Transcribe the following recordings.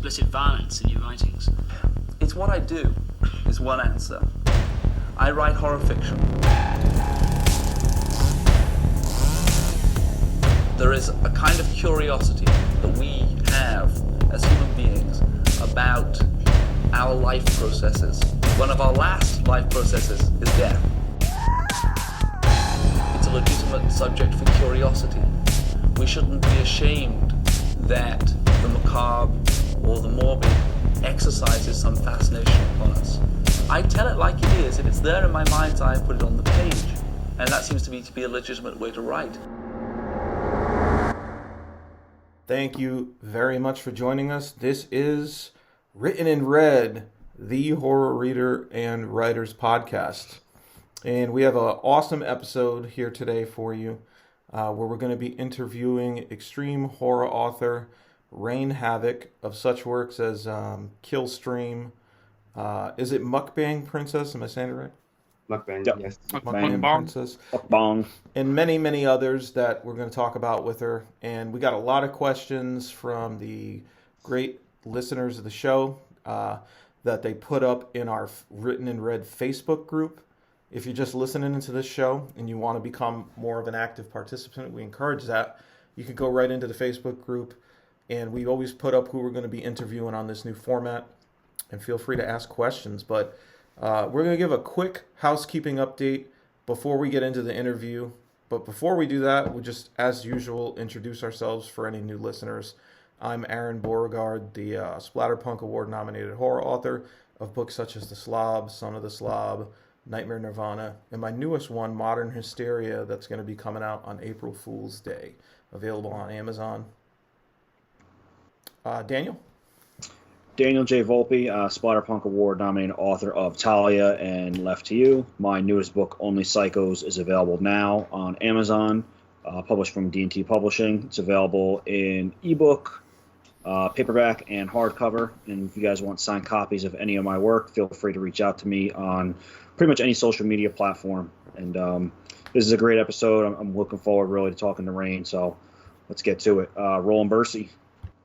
explicit violence in your writings? It's what I do, is one answer. I write horror fiction. There is a kind of curiosity that we have as human beings about our life processes. One of our last life processes is death. It's a legitimate subject for curiosity. We shouldn't be ashamed that the macabre or the morbid exercises some fascination upon us. I tell it like it is. If it's there in my mind's eye, I put it on the page. And that seems to me to be a legitimate way to write. Thank you very much for joining us. This is Written in Red, the horror reader and writers podcast. And we have an awesome episode here today for you where we're going to be interviewing extreme horror author Rayne Havok of such works as Killstreme. Is it Mukbang Princess? Am I saying it right? Mukbang, Yep. yes. Mukbang Princess. Mukbang. And many, many others that we're going to talk about with her. And we got a lot of questions from the great listeners of the show that they put up in our Written in Red Facebook group. If you're just listening to this show and you want to become more of an active participant, we encourage that. You can go right into the Facebook group, and we always put up who we're going to be interviewing on this new format. And feel free to ask questions. But we're going to give a quick housekeeping update before we get into the interview. But before we do that, we'll just, as usual, introduce ourselves for any new listeners. I'm Aaron Beauregard, the Splatterpunk Award-nominated horror author of books such as The Slob, Son of the Slob, Nightmare Nirvana, and my newest one, Modern Hysteria, that's going to be coming out on April Fool's Day, available on Amazon. Daniel? Daniel J. Volpe, Splatterpunk Award-nominated author of Talia and Left to You. My newest book, Only Psychos, is available now on Amazon, published from D&T Publishing. It's available in ebook, paperback, and hardcover. And if you guys want signed copies of any of my work, feel free to reach out to me on pretty much any social media platform. And this is a great episode. I'm looking forward really to talking to Rayne, so let's get to it. Roland Bursey.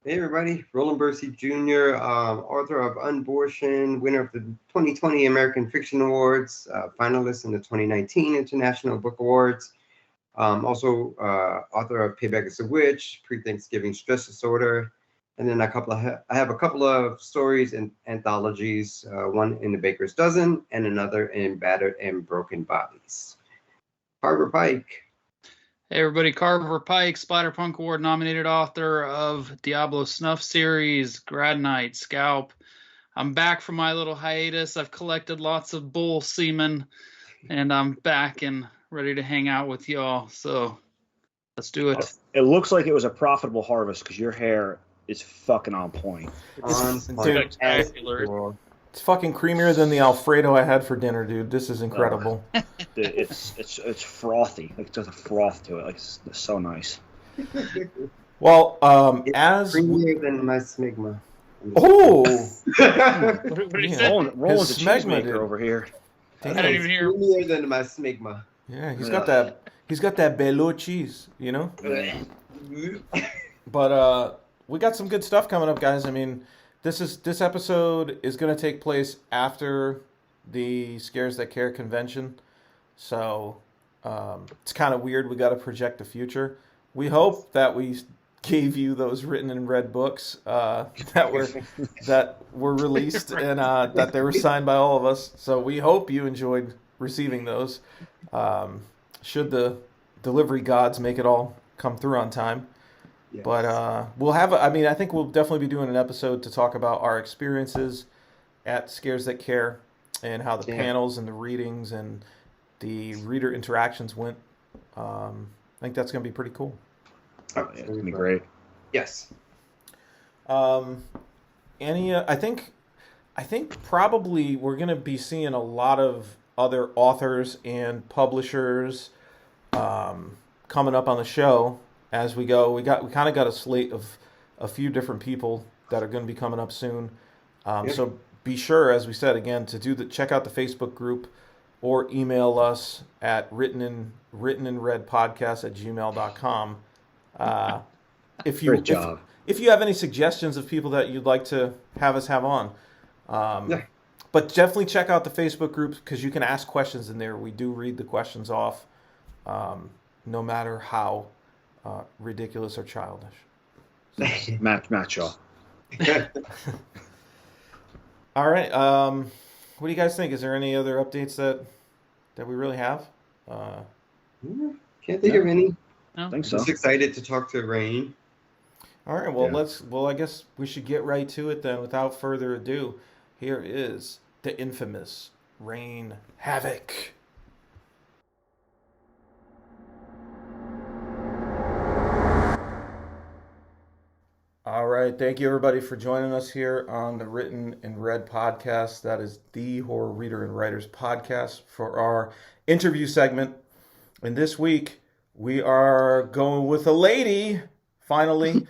Hey everybody, Roland Bursey Jr., author of Unbortion, winner of the 2020 American Fiction Awards, finalist in the 2019 International Book Awards. Also author of Payback is a Witch, Pre-Thanksgiving Stress Disorder, and then I have a couple of stories and anthologies, one in The Baker's Dozen and another in Battered and Broken Bodies. Carver Pike. Hey everybody, Carver Pike, Splatterpunk Award nominated author of Diablo Snuff series, Grad Night, Scalp. I'm back from my little hiatus. I've collected lots of bull semen, and I'm back and ready to hang out with y'all. So let's do it. It looks like it was a profitable harvest because your hair is fucking on point. Spectacular. It's fucking creamier than the Alfredo I had for dinner, dude. This is incredible. It's frothy. Like, there's a froth to it. Like, it's so nice. Well, It's as creamier than my smegma. oh, What did he Yeah. say? Roland's a His smegma, cheesemaker dude. over here. I didn't even hear. Creamier than my smegma. yeah, he's got that. He's got that Belo cheese, you know. But we got some good stuff coming up, guys. I mean, this episode is going to take place after the Scares That Care convention, so it's kind of weird. We got to project the future. We hope that we gave you those Written in Red books that were released and that they were signed by all of us. So we hope you enjoyed receiving those. Should the delivery gods make it all come through on time. Yes. But we'll have, I think we'll definitely be doing an episode to talk about our experiences at Scares That Care and how the panels and the readings and the reader interactions went. I think that's going to be pretty cool. Oh, yeah, it's going to be great. Yes. I think probably we're going to be seeing a lot of other authors and publishers coming up on the show. As we go, we kind of got a slate of a few different people that are going to be coming up soon. So be sure, as we said again, to check out the Facebook group or email us at writteninredpodcast@gmail.com. if you Great job. if you have any suggestions of people that you'd like to have us have on. Yeah. But definitely check out the Facebook group because you can ask questions in there. We do read the questions off, no matter how ridiculous or childish. Match y'all. All right. What do you guys think? Is there any other updates that we really have? Can't think of any. No? I think so. Just excited to talk to Rayne. All right. Well, Yeah. I guess we should get right to it then. Without further ado, here is the infamous Rayne Havok. All right. Thank you, everybody, for joining us here on the Written and Read podcast. That is the Horror Reader and Writers podcast for our interview segment. And this week, we are going with a lady, finally.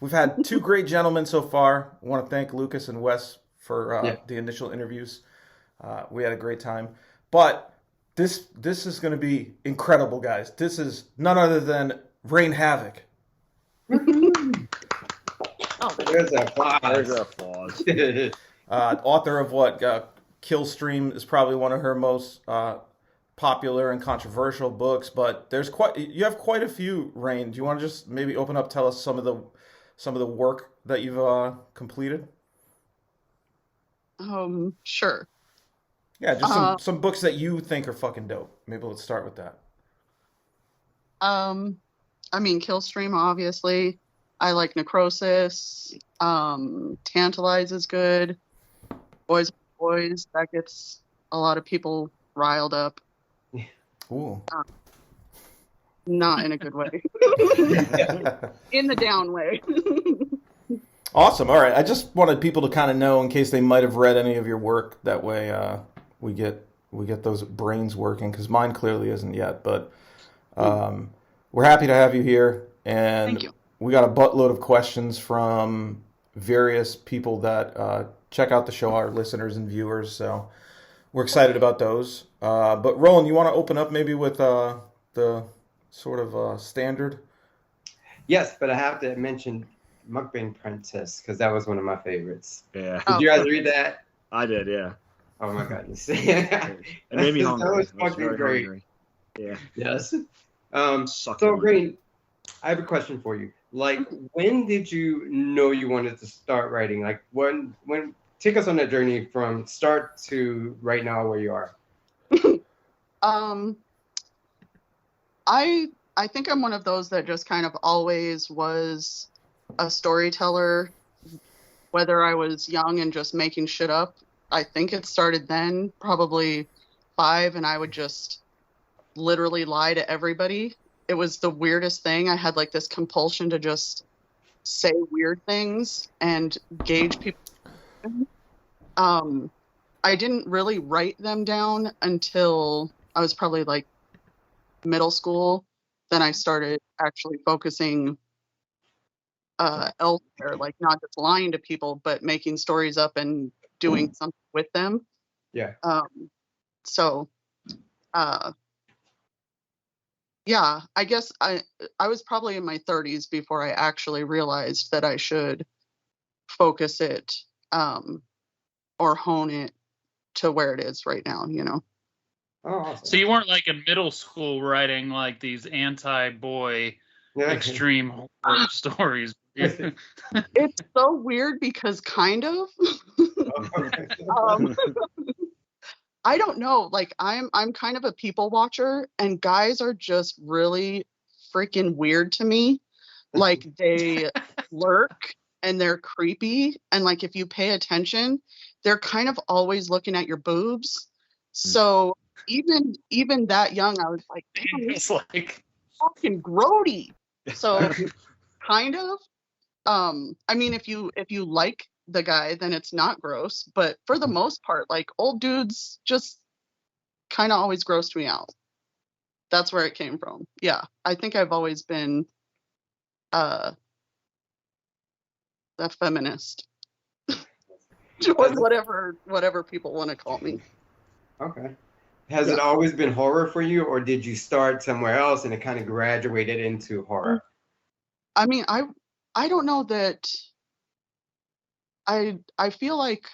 We've had two great gentlemen so far. I want to thank Lucas and Wes for the initial interviews. We had a great time. But this is going to be incredible, guys. This is none other than Rayne Havok. There's applause. There's applause. Author of what? Killstreme is probably one of her most popular and controversial books. But you have quite a few, Rayne. Do you want to just maybe open up, tell us some of the work that you've completed? Sure. Yeah, just some books that you think are fucking dope. Maybe let's start with that. I mean, Killstreme, obviously. I like Necrosis. Tantalize is good. Boys, that gets a lot of people riled up. Ooh. Not in a good way. In the down way. Awesome. All right. I just wanted people to kind of know in case they might have read any of your work. That way we get those brains working because mine clearly isn't yet. But we're happy to have you here. And Thank you. We got a buttload of questions from various people that check out the show, our listeners and viewers. So we're excited about those. But Roland, you want to open up maybe with the sort of standard? Yes, but I have to mention Mukbang Princess because that was one of my favorites. Yeah. Did you guys read that? I did, yeah. Oh my goodness. It made me hungry. That was I was fucking very great. hungry. Yeah. Yes. Sucked So on. Rayne, I have a question for you. Like, when did you know you wanted to start writing? Like, when take us on that journey from start to right now where you are. I think I'm one of those that just kind of always was a storyteller, whether I was young and just making shit up. I think it started then, probably 5, and I would just literally lie to everybody. It was the weirdest thing. I had like this compulsion to just say weird things and gauge people. I didn't really write them down until I was probably like middle school. Then I started actually focusing elsewhere, like not just lying to people, but making stories up and doing something with them. Yeah. Yeah, I guess I was probably in my 30s before I actually realized that I should focus it or hone it to where it is right now, you know. Oh, awesome. So you weren't like in middle school writing like these anti-boy Yeah. extreme horror stories. It's so weird because kind of. I don't know. Like I'm kind of a people watcher, and guys are just really freaking weird to me. Like they lurk and they're creepy, and like if you pay attention, they're kind of always looking at your boobs. So even that young, I was like, damn, It's like fucking grody. So kind of. I mean, if you like the guy, then it's not gross. But for the most part, like old dudes just kind of always grossed me out. That's where it came from. Yeah, I think I've always been a feminist, or whatever people want to call me. Okay. Has it always been horror for you, or did you start somewhere else and it kind of graduated into horror? I mean, I don't know that I feel like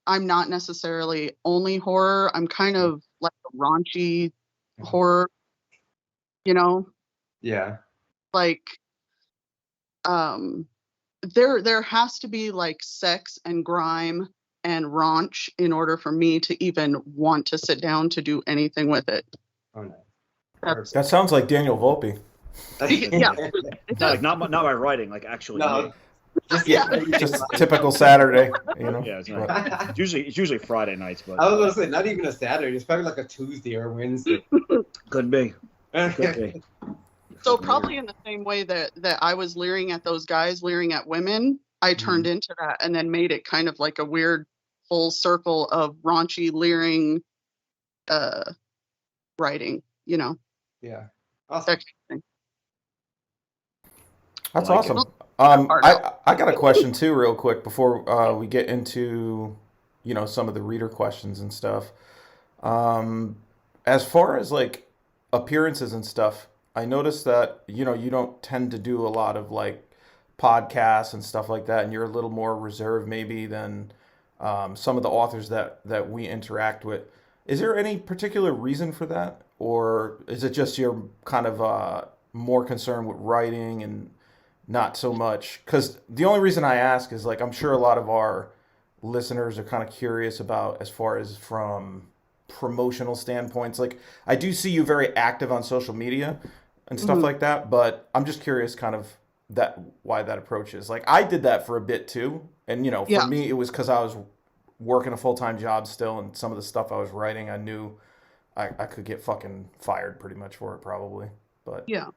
I'm not necessarily only horror. I'm kind of like a raunchy horror, you know? Yeah. Like there has to be like sex and grime and raunch in order for me to even want to sit down to do anything with it. Oh, nice. That's, That sounds like Daniel Volpe. yeah. It No, does. like not my writing, like actually No. me. Just typical Saturday, you know. Yeah, it's, But- not, it's usually Friday nights, but I was gonna say not even a Saturday. It's probably like a Tuesday or Wednesday. could be. Could be. So probably in the same way that I was leering at those guys, leering at women, I turned into that and then made it kind of like a weird full circle of raunchy, leering writing, you know. Yeah. Awesome. That kind of thing. That's Like awesome. it. I got a question too, real quick, before we get into, you know, some of the reader questions and stuff. As far as like appearances and stuff, I noticed that, you know, you don't tend to do a lot of like podcasts and stuff like that, and you're a little more reserved maybe than some of the authors that we interact with. Is there any particular reason for that, or is it just you're kind of more concerned with writing and not so much? Because the only reason I ask is like I'm sure a lot of our listeners are kind of curious about as far as from promotional standpoints. Like I do see you very active on social media and stuff like that, but I'm just curious kind of that why that approach is. Like I did that for a bit too, and you know, for me it was because I was working a full-time job still, and some of the stuff I was writing I knew I could get fucking fired pretty much for it probably. But Yeah.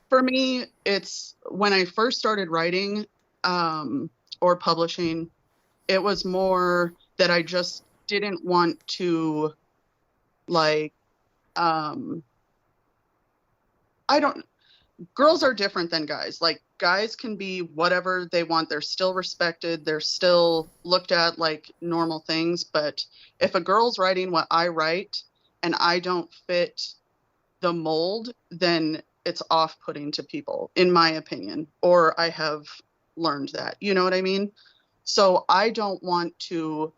For me, it's when I first started writing or publishing, it was more that I just didn't want to like girls are different than guys. Like guys can be whatever they want. They're still respected. They're still looked at like normal things. But if a girl's writing what I write and I don't fit the mold, then it's off-putting to people, in my opinion, or I have learned that. You know what I mean? So I don't want to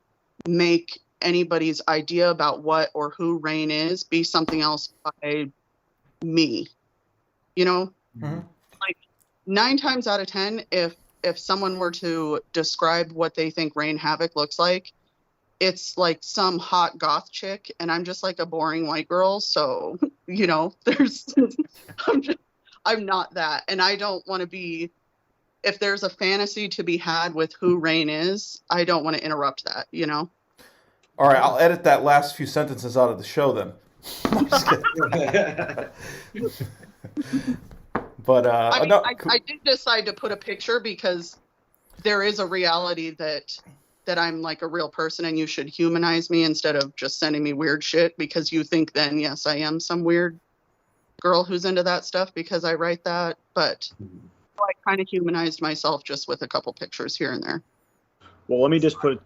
make anybody's idea about what or who Rayne is be something else by me. You know? Like 9 times out of 10, if someone were to describe what they think Rayne Havok looks like, it's like some hot goth chick, and I'm just like a boring white girl. So, you know, I'm not that. And I don't want to be, if there's a fantasy to be had with who Rayne is, I don't want to interrupt that, you know? all right, I'll edit that last few sentences out of the show then. I'm just kidding. But I mean, no, I did decide to put a picture because there is a reality that I'm like a real person and you should humanize me instead of just sending me weird shit, because you think then, yes, I am some weird girl who's into that stuff because I write that. But I kind of humanized myself just with a couple pictures here and there. Well, let me just put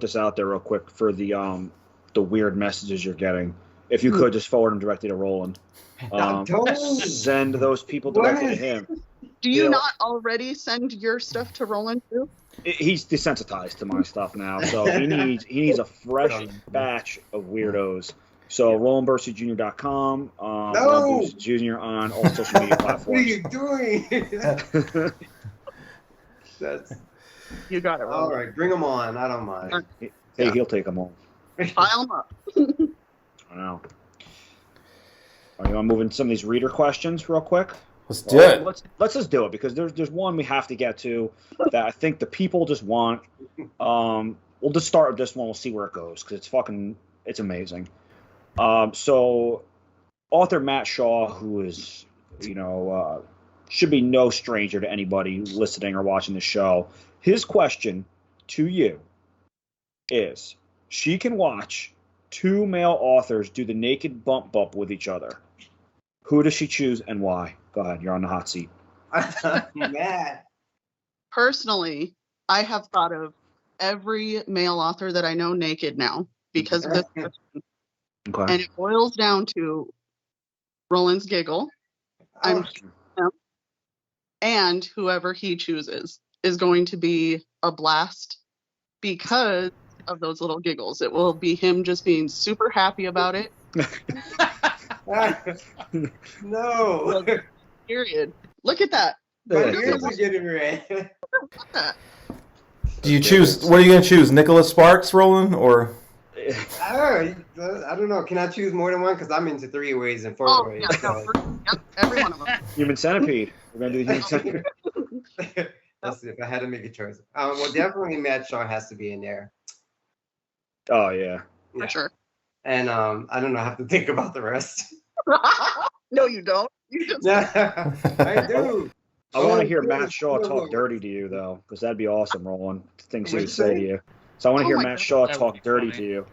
this out there real quick for the weird messages you're getting. If you could just forward them directly to Roland. Send those people directly to him. Do you not already send your stuff to Roland too? He's desensitized to my stuff now, so he needs a fresh batch of weirdos. So RolandBurseyJr.com, Roland Bursey Jr. on all social media platforms. What are you doing? You got it, Roland. All right, bring them on. I don't mind. Hey, he'll take them all. File them up. I know. All right, you want to move into some of these reader questions real quick? let's do it. Let's just do it, because there's one we have to get to that I think the people just want. We'll just start with this one. We'll see where it goes, because it's amazing. So author Matt Shaw, who is, should be no stranger to anybody listening or watching the show, his question to you is, she can watch 2 male authors do the naked bump with each other. Who does she choose and why? Go ahead. You're on the hot seat. Mad. Personally, I have thought of every male author that I know naked now because of this question. Okay. And it boils down to Roland's giggle. I'm and whoever he chooses is going to be a blast because of those little giggles. It will be him just being super happy about it. No. Period. Look at that. My ears are getting red. Look at that. Do you choose? What are you gonna choose? Nicholas Sparks, Roland, or? I don't know. Can I choose more than one? Because I'm into 3-ways and 4-ways. Yeah, no, yep, every one of them. Human centipede. We're gonna do the human centipede. Let's see if I had to make a choice. Well, definitely Matt Shaw has to be in there. Oh yeah. For sure. And I don't know. I have to think about the rest. No, you don't. You just I do. I want to hear Matt Shaw talk dirty to you, though, because that'd be awesome, Roland. Things he would say to you. So I want to hear Matt Shaw talk dirty to you.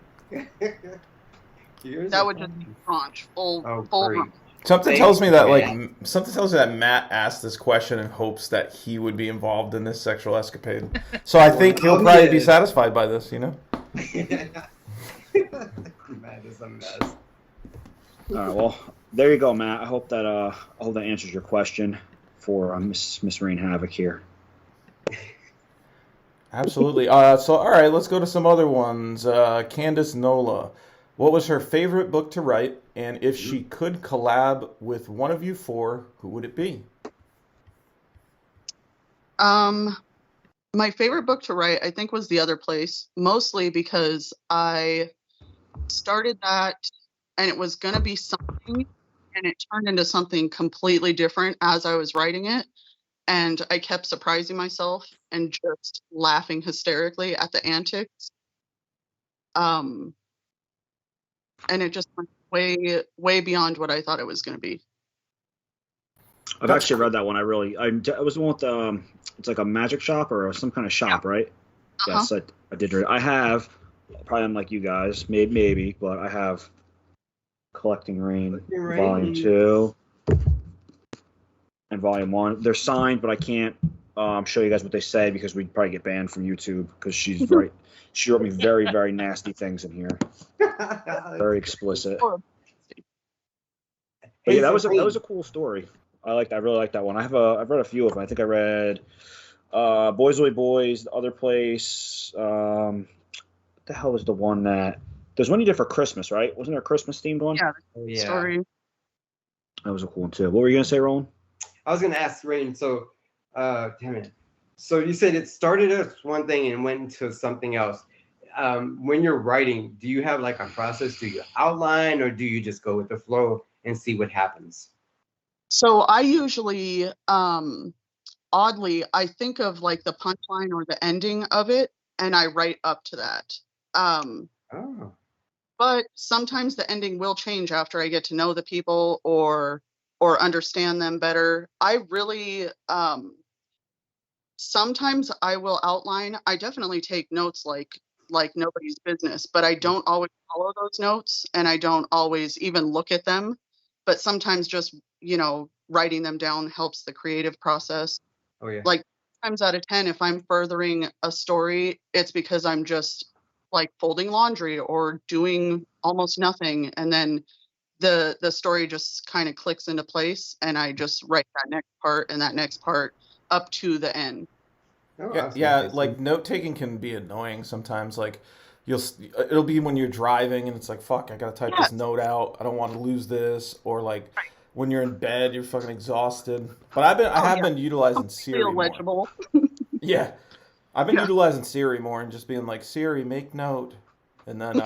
That would just be crunch. Full great. Something tells me that Matt asked this question in hopes that he would be involved in this sexual escapade. So I think he'll probably be satisfied by this, you know? Matt is a mess. All right, well, there you go, Matt. I hope that answers your question for Miss Rayne Havok here. Absolutely. So, all right, let's go to some other ones. Candace Nola. What was her favorite book to write? And if she could collab with one of you four, who would it be? My favorite book to write, I think, was The Other Place, mostly because I started that and it was going to be something, and it turned into something completely different as I was writing it. And I kept surprising myself and just laughing hysterically at the antics. And it just went way, way beyond what I thought it was going to be. I've actually read that one. I was the one with it's like a magic shop or some kind of shop, right? Yes, I did read it. I have, probably unlike you guys, maybe, but I have Collecting Rayne Volume 2 and Volume 1. They're signed, but I can't show you guys what they say because we'd probably get banned from YouTube because she's right. She wrote me very, very nasty things in here. Very explicit. But yeah, that was a cool story. I really liked that one. I've read a few of them. I think I read Boys Will Be Boys, The Other Place. What the hell was the one that there's one you did for Christmas, right? Wasn't there a Christmas themed one? Yeah, story. That was a cool one too. What were you gonna say, Roland? I was gonna ask Rayne. So, damn it. So you said it started as one thing and went into something else. When you're writing, do you have like a process? Do you outline or do you just go with the flow and see what happens? So I usually, oddly, I think of like the punchline or the ending of it, and I write up to that. But sometimes the ending will change after I get to know the people or understand them better. I really, sometimes I will outline. I definitely take notes like nobody's business, but I don't always follow those notes, and I don't always even look at them. But sometimes just, writing them down helps the creative process. Oh, yeah. Like times out of 10, if I'm furthering a story, it's because I'm just like folding laundry or doing almost nothing. And then the story just kind of clicks into place, and I just write that next part and that next part up to the end. Yeah, like note taking can be annoying sometimes. Like it'll be when you're driving and it's like, fuck, I gotta type this note out. I don't want to lose this. Or like when you're in bed, you're fucking exhausted. But I have been utilizing Siri more. Yeah, I've been utilizing Siri more and just being like, Siri, make note. And then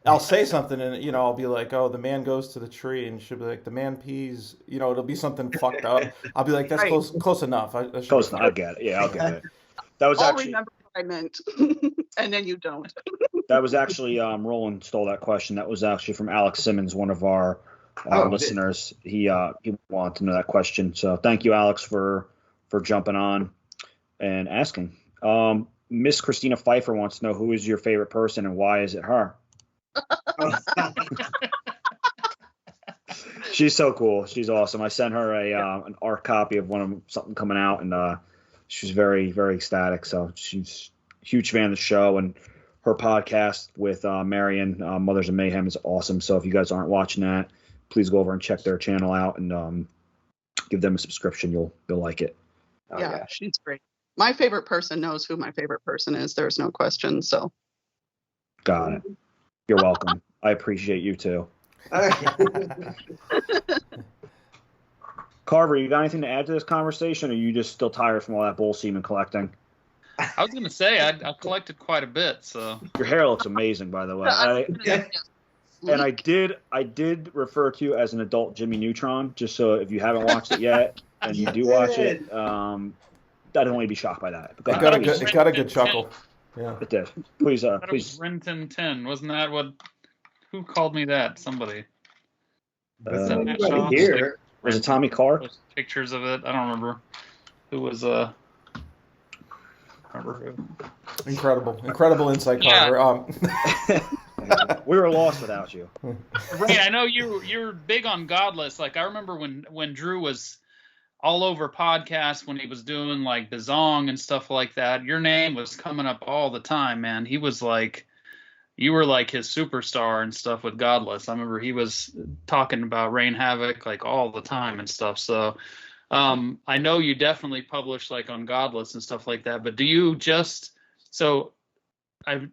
I'll say something and, I'll be like, oh, the man goes to the tree, and she'll be like, the man pees. It'll be something fucked up. I'll be like, that's close enough. Close enough. I get it. Yeah, I'll get it. That was I'll remember what I meant, and then you don't. That was actually, Roland stole that question. That was actually from Alex Simmons, one of our listeners. He wanted to know that question. So thank you, Alex, for jumping on and asking. Miss Christina Pfeiffer wants to know, who is your favorite person and why is it her? She's so cool. She's awesome. I sent her an art copy of something coming out, and she's very, very ecstatic. So she's a huge fan of the show, and her podcast with Marion, Mothers of Mayhem, is awesome. So if you guys aren't watching that, please go over and check their channel out and give them a subscription. You'll like it. Oh, yeah, she's great. My favorite person knows who my favorite person is. There's no question. So Got it. You're welcome. I appreciate you too. Carver, you got anything to add to this conversation, or are you just still tired from all that bull semen collecting? I was gonna say I collected quite a bit, so Your hair looks amazing, by the way. And I did refer to you as an adult Jimmy Neutron, just so if you haven't watched it yet and you do watch it, I don't want you to be shocked by that. But It got a good chuckle. Yeah. It did. Please, I thought it please. was Renton 10. Wasn't that what? Who called me that? Somebody. That's That anybody Sean? here. Was it Tommy Carr? Post pictures of it. I don't remember who was. Remember who? Incredible insight, Yeah. Carver. We were lost without you. Right, I know you're big on Godless. Like I remember when Drew was all over podcasts when he was doing like Bazong and stuff like that. Your name was coming up all the time, man. He was like, you were like his superstar and stuff with Godless. I remember he was talking about Rayne Havok like all the time and stuff. So I know you definitely publish like on Godless and stuff like that. But do you just I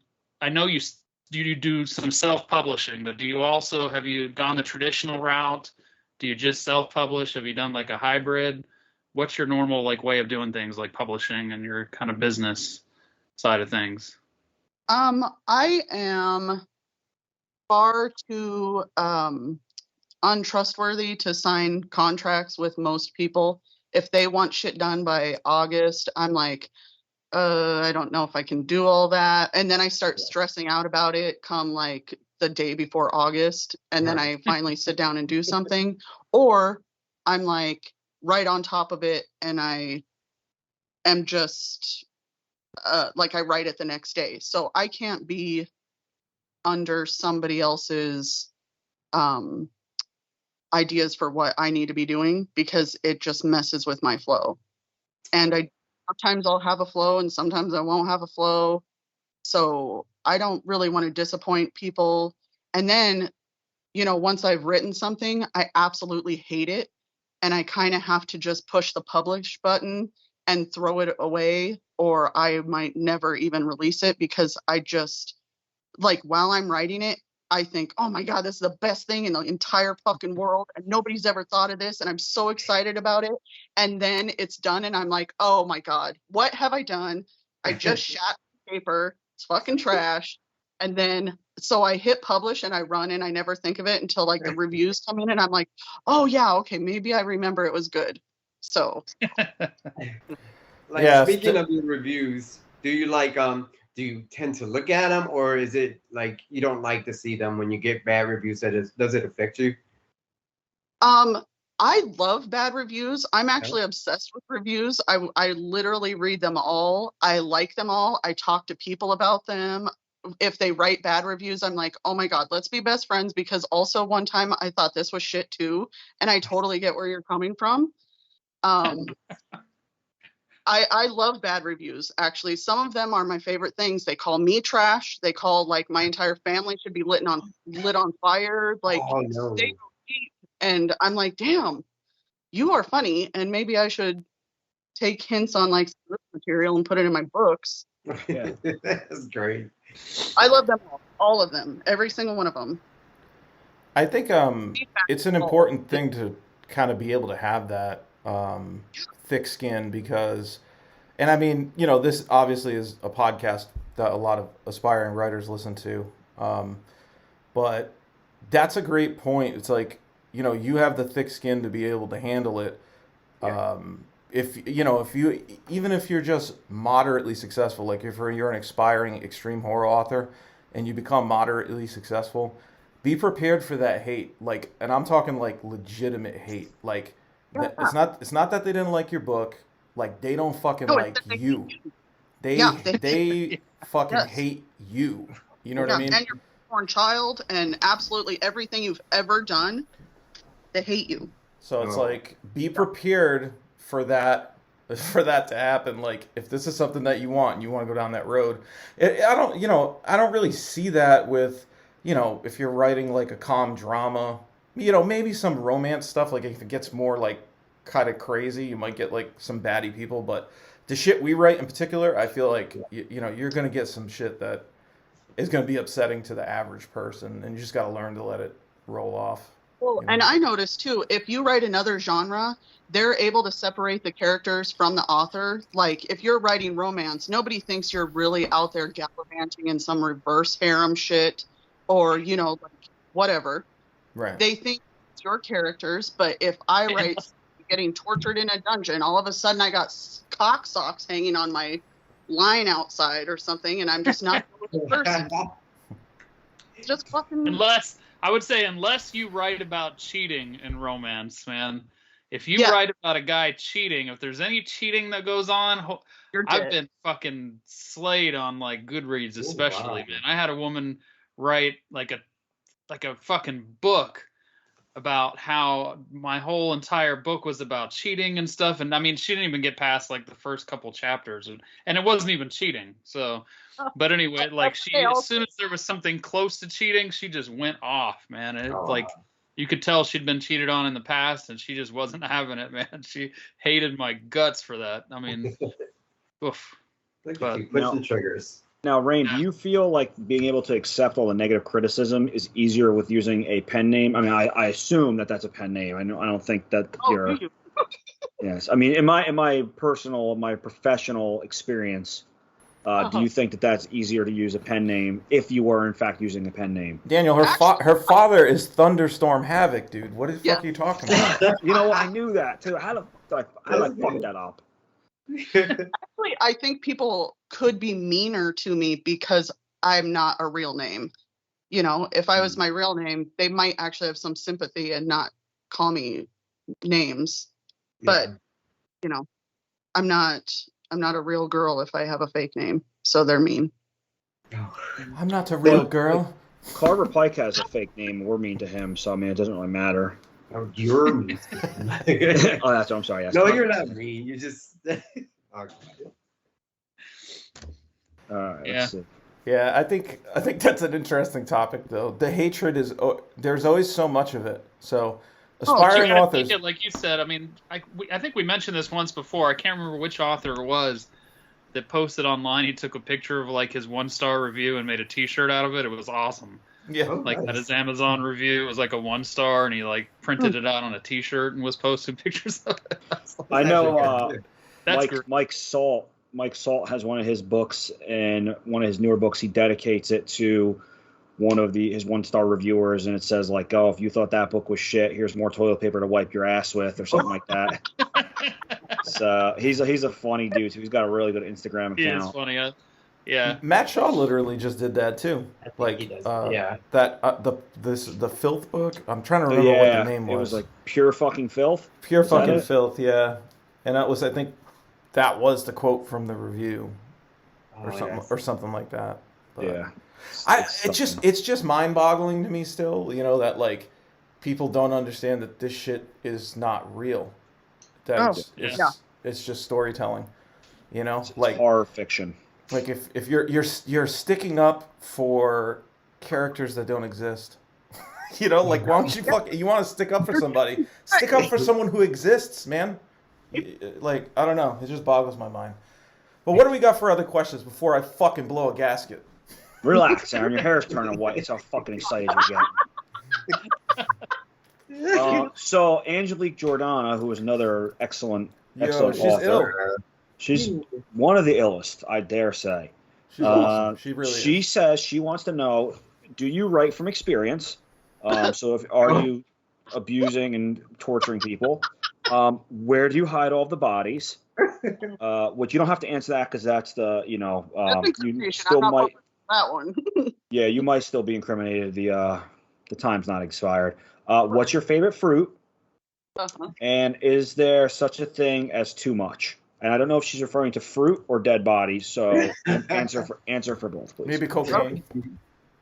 know you do some self-publishing, but have you gone the traditional route? Do you just self-publish? Have you done like a hybrid? What's your normal like way of doing things like publishing and your kind of business side of things? I am far too untrustworthy to sign contracts with most people. If they want shit done by August, I'm like, I don't know if I can do all that. And then I start stressing out about it come like the day before August. And then I finally sit down and do something. Or I'm like right on top of it and I am just like I write it the next day. So I can't be under somebody else's ideas for what I need to be doing because it just messes with my flow. And sometimes I'll have a flow and sometimes I won't have a flow. So I don't really want to disappoint people. And then, once I've written something, I absolutely hate it. And I kind of have to just push the publish button and throw it away, or I might never even release it because I just, like, while I'm writing it, I think, oh my God, this is the best thing in the entire fucking world. And nobody's ever thought of this. And I'm so excited about it. And then it's done. And I'm like, oh my God, what have I done? I just shat paper. It's fucking trash. And then, so I hit publish and I run and I never think of it until like the reviews come in. And I'm like, oh yeah, okay, maybe I remember it was good. So. Speaking of your reviews, do you do you tend to look at them, or is it like you don't like to see them when you get bad reviews? Does it affect you? I love bad reviews. I'm actually obsessed with reviews. I literally read them all. I like them all. I talk to people about them. If they write bad reviews, I'm like, oh my God, let's be best friends, because also one time I thought this was shit too, and I totally get where you're coming from. I love bad reviews, actually. Some of them are my favorite things. They call me trash. They call like my entire family should be lit on fire. Like, they go deep. And I'm like, damn, you are funny. And maybe I should take hints on like this material and put it in my books. Yeah. That's great. I love them all of them, every single one of them. I think it's an important thing to kind of be able to have that thick skin, because, and I mean, this obviously is a podcast that a lot of aspiring writers listen to, but that's a great point. It's like, you have the thick skin to be able to handle it. If you're just moderately successful, like if you're an aspiring extreme horror author and you become moderately successful, be prepared for that hate. Like, and I'm talking like legitimate hate. Like, it's not that they didn't like your book. Like, they don't fucking like you. They fucking hate you. You know what I mean? And your born child and absolutely everything you've ever done, they hate you. So it's like, be prepared for that to happen. Like, if this is something that you want and you want to go down that road, I don't really see that with, if you're writing like a calm drama, maybe some romance stuff, like if it gets more like kind of crazy. You might get like some baddie people, but the shit we write in particular, I feel like you know you're gonna get some shit that is gonna be upsetting to the average person, and you just gotta learn to let it roll off. Well, You know? and I noticed too, if you write another genre, they're able to separate the characters from the author. Like if you're writing romance, nobody thinks you're really out there gallivanting in some reverse harem shit or, you know, like whatever. Right. They think it's your characters, but if I write getting tortured in a dungeon, all of a sudden I got cock socks hanging on my line outside or something, and I'm just not the person. It's just fucking. Unless you write about cheating in romance, man. If you write about a guy cheating, if there's any cheating that goes on, I've been fucking slayed on like Goodreads, especially, man. I had a woman write like a fucking book about how my whole entire book was about cheating and stuff, and I mean she didn't even get past like the first couple chapters, and it wasn't even cheating. So, but anyway, like as soon as there was something close to cheating, she just went off, man. Like you could tell she'd been cheated on in the past, and she just wasn't having it, man. She hated my guts for that. I mean, oof. But pushing triggers. Now, Rayne, do you feel like being able to accept all the negative criticism is easier with using a pen name? I mean, I assume that that's a pen name. I don't think that you're. Yes, I mean, in my professional experience, do you think that that's easier to use a pen name if you were in fact using a pen name? Daniel, her father is Thunderstorm Havoc, dude. What the fuck are you talking about? You know, I knew that too. How did I fuck that up? Actually, I think people could be meaner to me because I'm not a real name. You know, if I was my real name, they might actually have some sympathy and not call me names. But, you know, I'm not a real girl if I have a fake name. So they're mean. I'm not a real girl. Carver Pike has a fake name. We're mean to him, so I mean, it doesn't really matter. Oh, you're mean. Oh, that's what I'm sorry. No, you're not mean. You just. All right. Let's see. Yeah, I think that's an interesting topic, though. The hatred is there's always so much of it. So aspiring authors, like you said. I mean, I think we mentioned this once before. I can't remember which author it was that posted online. He took a picture of like his 1-star review and made a T-shirt out of it. It was awesome. Yeah, like nice. At his Amazon review, it was like a 1-star, and he like printed it out on a T-shirt and was posting pictures of it. I know. Mike Salt has one of his books, and one of his newer books, he dedicates it to one of his 1-star reviewers, and it says like, "Oh, if you thought that book was shit, here's more toilet paper to wipe your ass with," or something like that. So he's a funny dude. So he's got a really good Instagram account. He is funny. Yeah. Matt Shaw literally just did that too. Like he does. the filth book. I'm trying to remember what the name was. It was like Pure Fucking Filth. Pure Fucking Filth. Yeah, and that was I think that was the quote from the review, or something like that. But yeah. It's just mind-boggling to me still, you know, that like people don't understand that this shit is not real. That it's just storytelling, you know, it's like horror fiction. Like if you're sticking up for characters that don't exist, you know, like why don't you want to stick up for somebody? Stick up for someone who exists, man. Like I don't know, it just boggles my mind. But what do we got for other questions before I fucking blow a gasket? Relax, Aaron. Your hair's turning white. It's how fucking excited you get. So Angelique Jordana, who is another excellent author. She's one of the illest, I dare say. She's awesome. She really is. She says she wants to know, do you write from experience? So are you abusing and torturing people? Where do you hide all of the bodies? Which you don't have to answer that because that's the, you still might. That one. Yeah, you might still be incriminated. The time's not expired. What's your favorite fruit? Uh-huh. And is there such a thing as too much? And I don't know if she's referring to fruit or dead bodies. So answer for both, please. Maybe cocaine.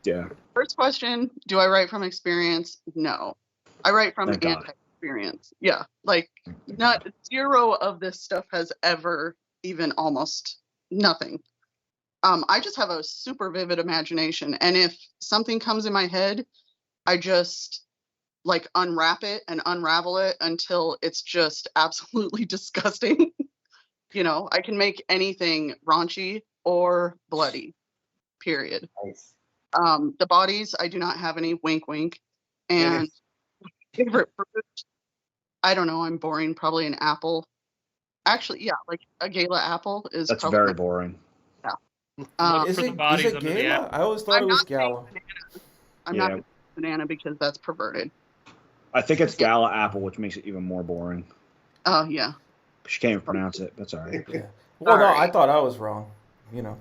Yeah. First question: do I write from experience? No, I write from anti-experience. Yeah, like not zero of this stuff has ever even almost nothing. I just have a super vivid imagination, and if something comes in my head, I just like unwrap it and unravel it until it's just absolutely disgusting. I can make anything raunchy or bloody, period. Nice. The bodies, I do not have any, wink, wink. And favorite fruit, I don't know, I'm boring, probably an apple. Actually, yeah, like a gala apple is That's probably very boring. Look Is for the it bodies is it under the gala? apple. I always thought I'm it was not saying gala. I'm Yeah. not going to banana because that's perverted. I think it's gala apple, which makes it even more boring. Oh, yeah. She can't even pronounce it. That's all right. Yeah. Well, no, I Sorry. thought I was wrong.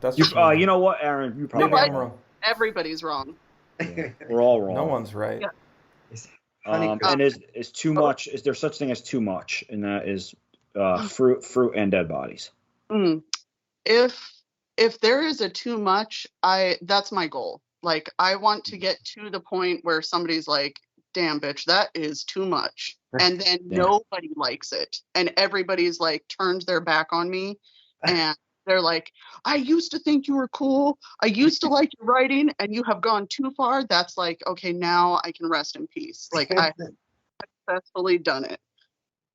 That's just me. You know what, Aaron? You probably Maybe I'm what? wrong. Everybody's wrong. We're all wrong. No one's right. Yeah. It's honeycomb. And is too much? Is there such thing as too much? And that is fruit and dead bodies. If there is a too much, that's my goal. Like, I want to get to the point where somebody's like, damn, bitch, that is too much. And then nobody likes it. And everybody's like, turned their back on me. And they're like, I used to think you were cool. I used to like your writing, and you have gone too far. That's like, okay, now I can rest in peace. Like, I successfully done it.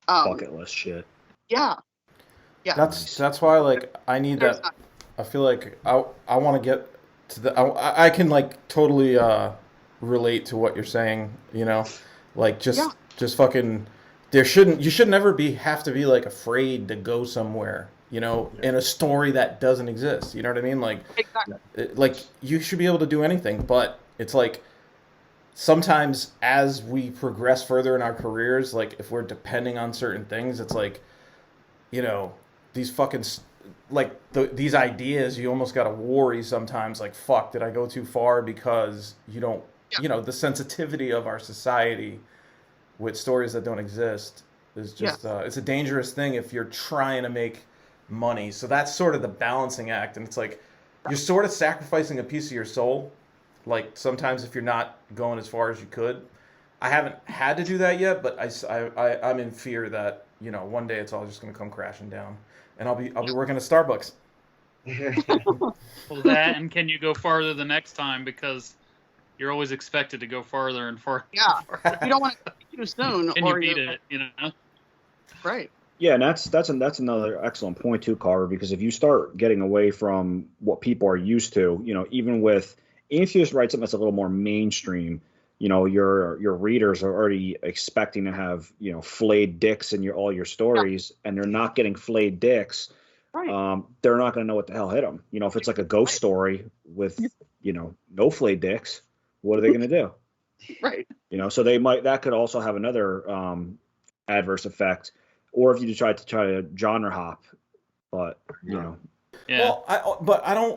Bucket list shit. Yeah. Yeah. That's why like I need There's that. not- I feel like I want to get to the. I can like totally relate to what you're saying. Like just fucking. You should never have to be like afraid to go somewhere. In a story that doesn't exist. You know what I mean? Like, Exactly. like you should be able to do anything, but it's like sometimes as we progress further in our careers, like if we're depending on certain things, it's like, these fucking these ideas, you almost got to worry sometimes, like, fuck, did I go too far? Because you don't, the sensitivity of our society with stories that don't exist is just, it's a dangerous thing if you're trying to make money. So that's sort of the balancing act. And it's like, you're sort of sacrificing a piece of your soul. Like sometimes if you're not going as far as you could. I haven't had to do that yet, but I'm in fear that, one day it's all just going to come crashing down. And I'll be working at Starbucks. Well, that, and can you go farther the next time, because you're always expected to go farther and farther. Yeah. You don't want to go too soon. Can you or beat you're- it? Right. Yeah, and that's another excellent point too, Carver. Because if you start getting away from what people are used to, even if you just write something that's a little more mainstream, your readers are already expecting to have flayed dicks in all your stories, and they're not getting flayed dicks. Right. They're not going to know what the hell hit them. If it's like a ghost story with no flayed dicks, what are they going to do? Right. So that could also have another adverse effect. Or if you try to genre hop, but Yeah. Well,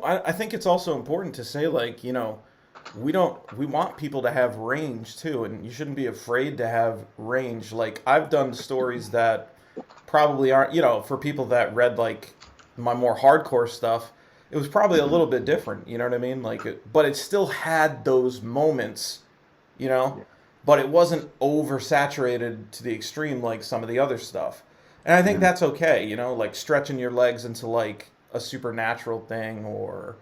I think it's also important to say, like, we want people to have range too, and you shouldn't be afraid to have range. Like, I've done stories that probably aren't, for people that read like my more hardcore stuff, it was probably a little bit different, you know what I mean? Like, but it still had those moments, but it wasn't oversaturated to the extreme like some of the other stuff. And I think that's okay, like stretching your legs into like a supernatural thing, or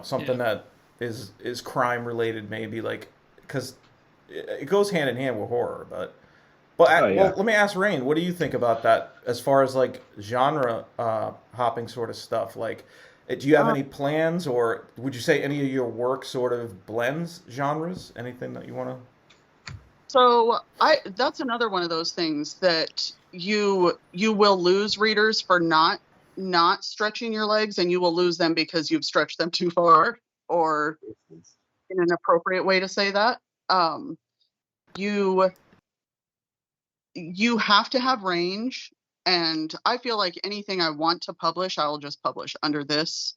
something that is crime related, maybe, like, because it goes hand in hand with horror. But well, let me ask Rayne, what do you think about that as far as like genre hopping sort of stuff? Like, do you have any plans, or would you say any of your work sort of blends genres? Anything that you want to? So that's another one of those things that you will lose readers for not stretching your legs, and you will lose them because you've stretched them too far, or in an appropriate way to say that. You have to have range, and I feel like anything I want to publish, I will just publish under this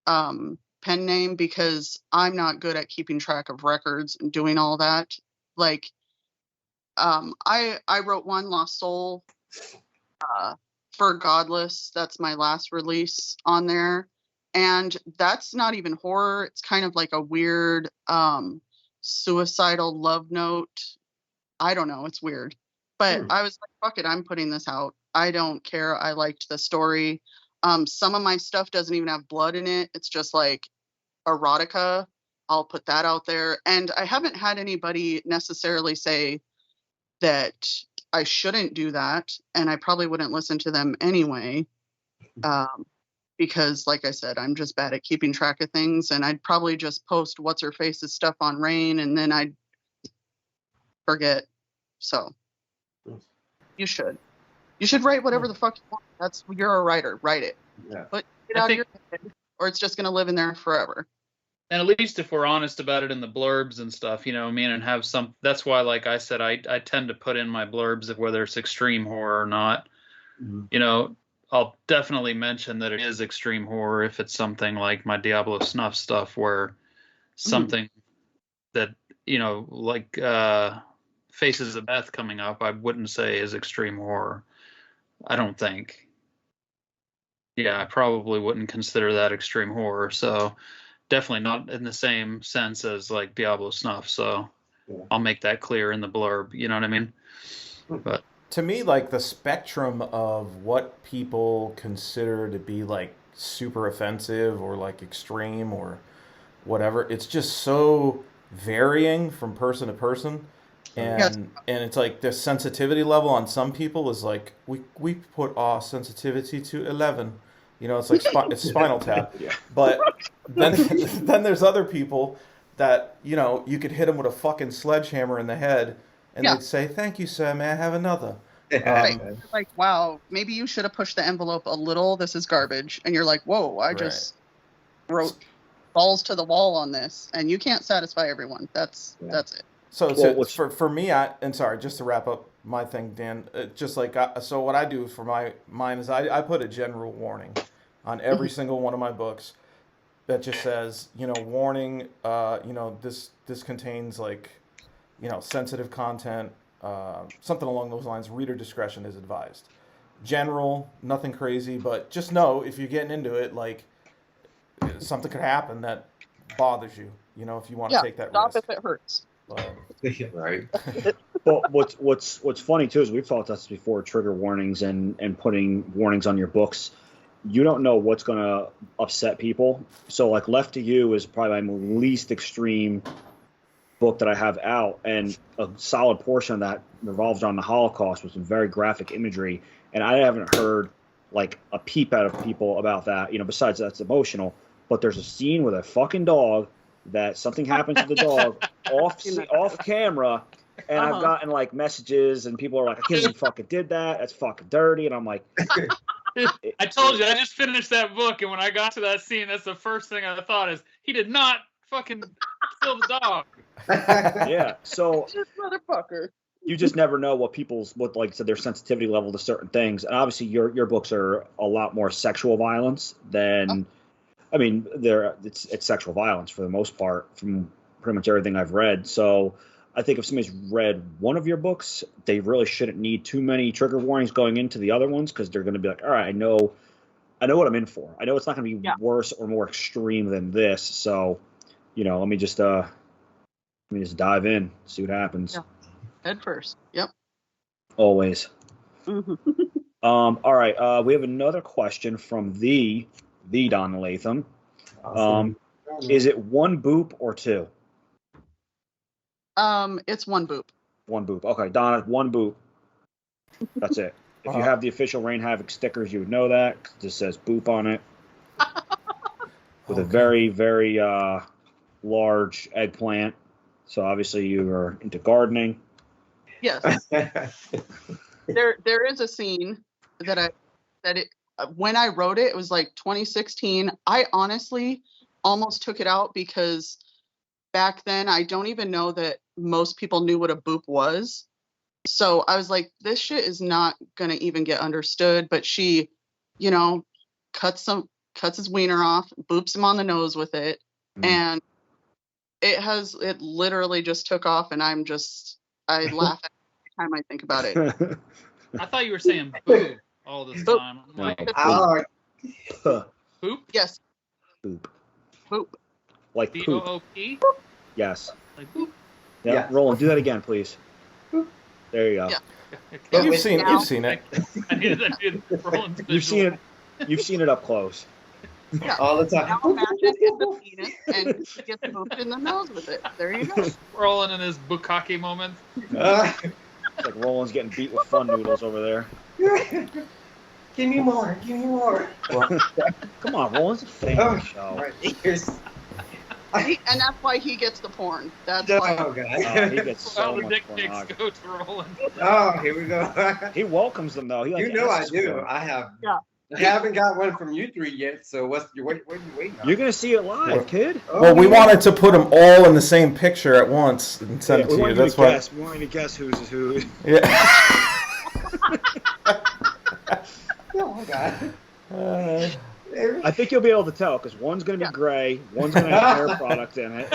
pen name, because I'm not good at keeping track of records and doing all that. Like, I wrote one, Lost Soul, for Godless. That's my last release on there. And that's not even horror. It's kind of like a weird suicidal love note. I don't know. It's weird. But I was like, fuck it, I'm putting this out. I don't care. I liked the story. Some of my stuff doesn't even have blood in it. It's just like erotica. I'll put that out there. And I haven't had anybody necessarily say, that I shouldn't do that, and I probably wouldn't listen to them anyway. Because, like I said, I'm just bad at keeping track of things, and I'd probably just post what's her face's stuff on Rayne, and then I'd forget. So you should write whatever the fuck you want. You're a writer. Write it. Yeah. But get out of your head, or it's just gonna live in there forever. And at least if we're honest about it in the blurbs and stuff, and have some. That's why, like I said, I tend to put in my blurbs of whether it's extreme horror or not. Mm-hmm. I'll definitely mention that it is extreme horror if it's something like my Diablo Snuff stuff, where something that, like Faces of Beth coming up, I wouldn't say is extreme horror. I don't think. Yeah, I probably wouldn't consider that extreme horror. So definitely not in the same sense as like Diablo Snuff. So I'll make that clear in the blurb. You know what I mean? But to me, like the spectrum of what people consider to be like super offensive or like extreme or whatever, it's just so varying from person to person. And it's like the sensitivity level on some people is like, we put our sensitivity to 11. It's like it's Spinal Tap. But then there's other people that, you could hit them with a fucking sledgehammer in the head. And they'd say, "Thank you, sir. May I have another?" Like, wow, maybe you should have pushed the envelope a little. This is garbage. And you're like, whoa, I just wrote balls to the wall on this. And you can't satisfy everyone. That's it. So for me, and sorry, just to wrap up my thing, Dan, just like, so what I do for mine is I put a general warning on every single one of my books that just says, warning, this contains like, sensitive content, something along those lines. Reader discretion is advised. General, nothing crazy, but just know if you're getting into it, like something could happen that bothers you. If you want to take that stop risk. if it hurts. Right. Well, what's funny too is we've talked about this before: trigger warnings and putting warnings on your books. You don't know what's going to upset people. So, like, Left to You is probably my least extreme book that I have out, and a solid portion of that revolves on the Holocaust with some very graphic imagery, and I haven't heard like a peep out of people about that, besides that's emotional. But there's a scene with a fucking dog that something happens to the dog off camera, and I've gotten like messages and people are like, I can't believe you fucking did that, that's fucking dirty, and I'm like, I told you, I just finished that book, and when I got to that scene, that's the first thing I thought is, he did not fucking kill the dog. Yeah, so motherfucker. You just never know what like I said, their sensitivity level to certain things. And obviously your books are a lot more sexual violence than, I mean, it's sexual violence for the most part from pretty much everything I've read. So I think if somebody's read one of your books, they really shouldn't need too many trigger warnings going into the other ones, because they're going to be like, all right, I know what I'm in for. I know it's not going to be worse or more extreme than this. So, let me just dive in, see what happens. Yeah. Head first. Yep. Always. All right. We have another question from the Donna Latham. Awesome. Is it one boop or two? It's one boop. One boop. Okay, Donna, one boop. That's it. If you have the official Rayne Havok stickers, you would know that. It just says boop on it. With a very, very large eggplant. So obviously you are into gardening. Yes. There is a scene when I wrote it, it was like 2016. I honestly almost took it out because back then I don't even know that most people knew what a boop was. So I was like, this shit is not going to even get understood. But she, cuts his wiener off, boops him on the nose with it. And it literally just took off, and I laugh every time I think about it. I thought you were saying boo all this time. I'm like, boop? Yes. Boop. Boop. Like poop. B-O-O-P? Yes. Like boop? Yeah. Roland, do that again, please. Boop. There you go. Yeah. You've seen it. I needed Roland's visual. You've seen it up close. Yeah. All the time. Now imagine it's the penis and she gets booped in the nose with it. There you go. Roland in his bukkake moment. It's like Roland's getting beat with fun noodles over there. Give me more. Give me more. Well, Come on, Roland's a family show. Right. Here's. And that's why he gets the porn. That's why. Oh, God. He gets so All the much dick pics pornography. go to Roland. Oh, here we go. He welcomes them though. He like You know I asks do. for them. I have. Yeah. I haven't got one from you three yet, so what are you waiting on? You're gonna see it live, kid. Oh, well, we yeah. wanted to put them all in the same picture at once and send it we to want you. you That's to why. guess. We want you to guess who's is who. Yeah. Oh, my God. I think you'll be able to tell because one's gonna be gray, one's gonna have hair product in it,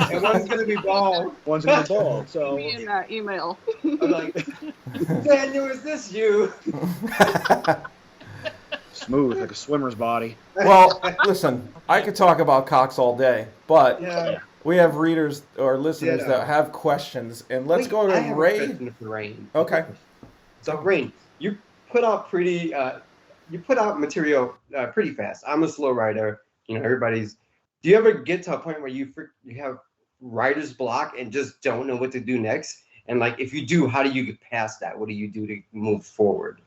And one's going to be bald. one's gonna be bald. So Me in that email. I'm like, Daniel, is this you? smooth like a swimmer's body. Well, listen, I could talk about cocks all day, but Yeah. we have readers or listeners Yeah. that have questions, and let's Wait, go to I have a Ray. question for Rayne. Okay. So, Rayne, you put out material pretty fast. I'm a slow writer. You know, everybody's. Do you ever get to a point where you have writer's block and just don't know what to do next? And like, if you do, how do you get past that? What do you do to move forward?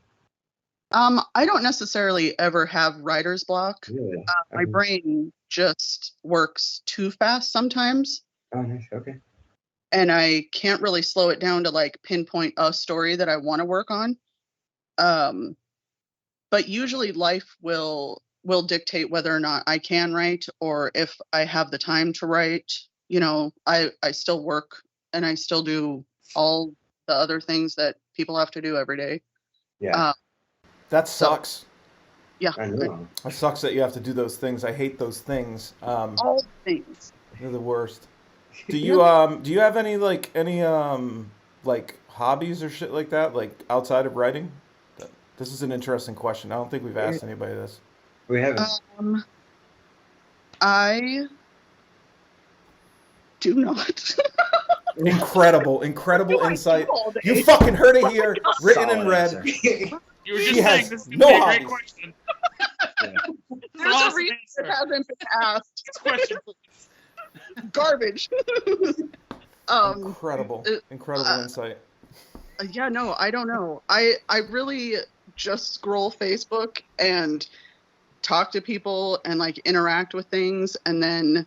I don't necessarily ever have writer's block. Really? My brain just works too fast sometimes, Oh, nice. Okay. and I can't really slow it down to like pinpoint a story that I want to work on. But usually life will dictate whether or not I can write, or if I have the time to write. You know, I still work and I still do all the other things that people have to do every day. Yeah. That sucks. Yeah, I know. It sucks that you have to do those things. I hate those things. all things. They're the worst. Do you have any hobbies or shit like that, like outside of writing? This is an interesting question. I don't think we've asked anybody this. We haven't. I do not. Incredible insight. You fucking heard it here, written in Solid red. answer. You were just She saying has this is no gonna be a great hobbies. question. There's a Awesome reason it answer. hasn't been asked. Next question, please. Garbage. Incredible insight. Yeah, no, I don't know. I really just scroll Facebook and talk to people and like interact with things, and then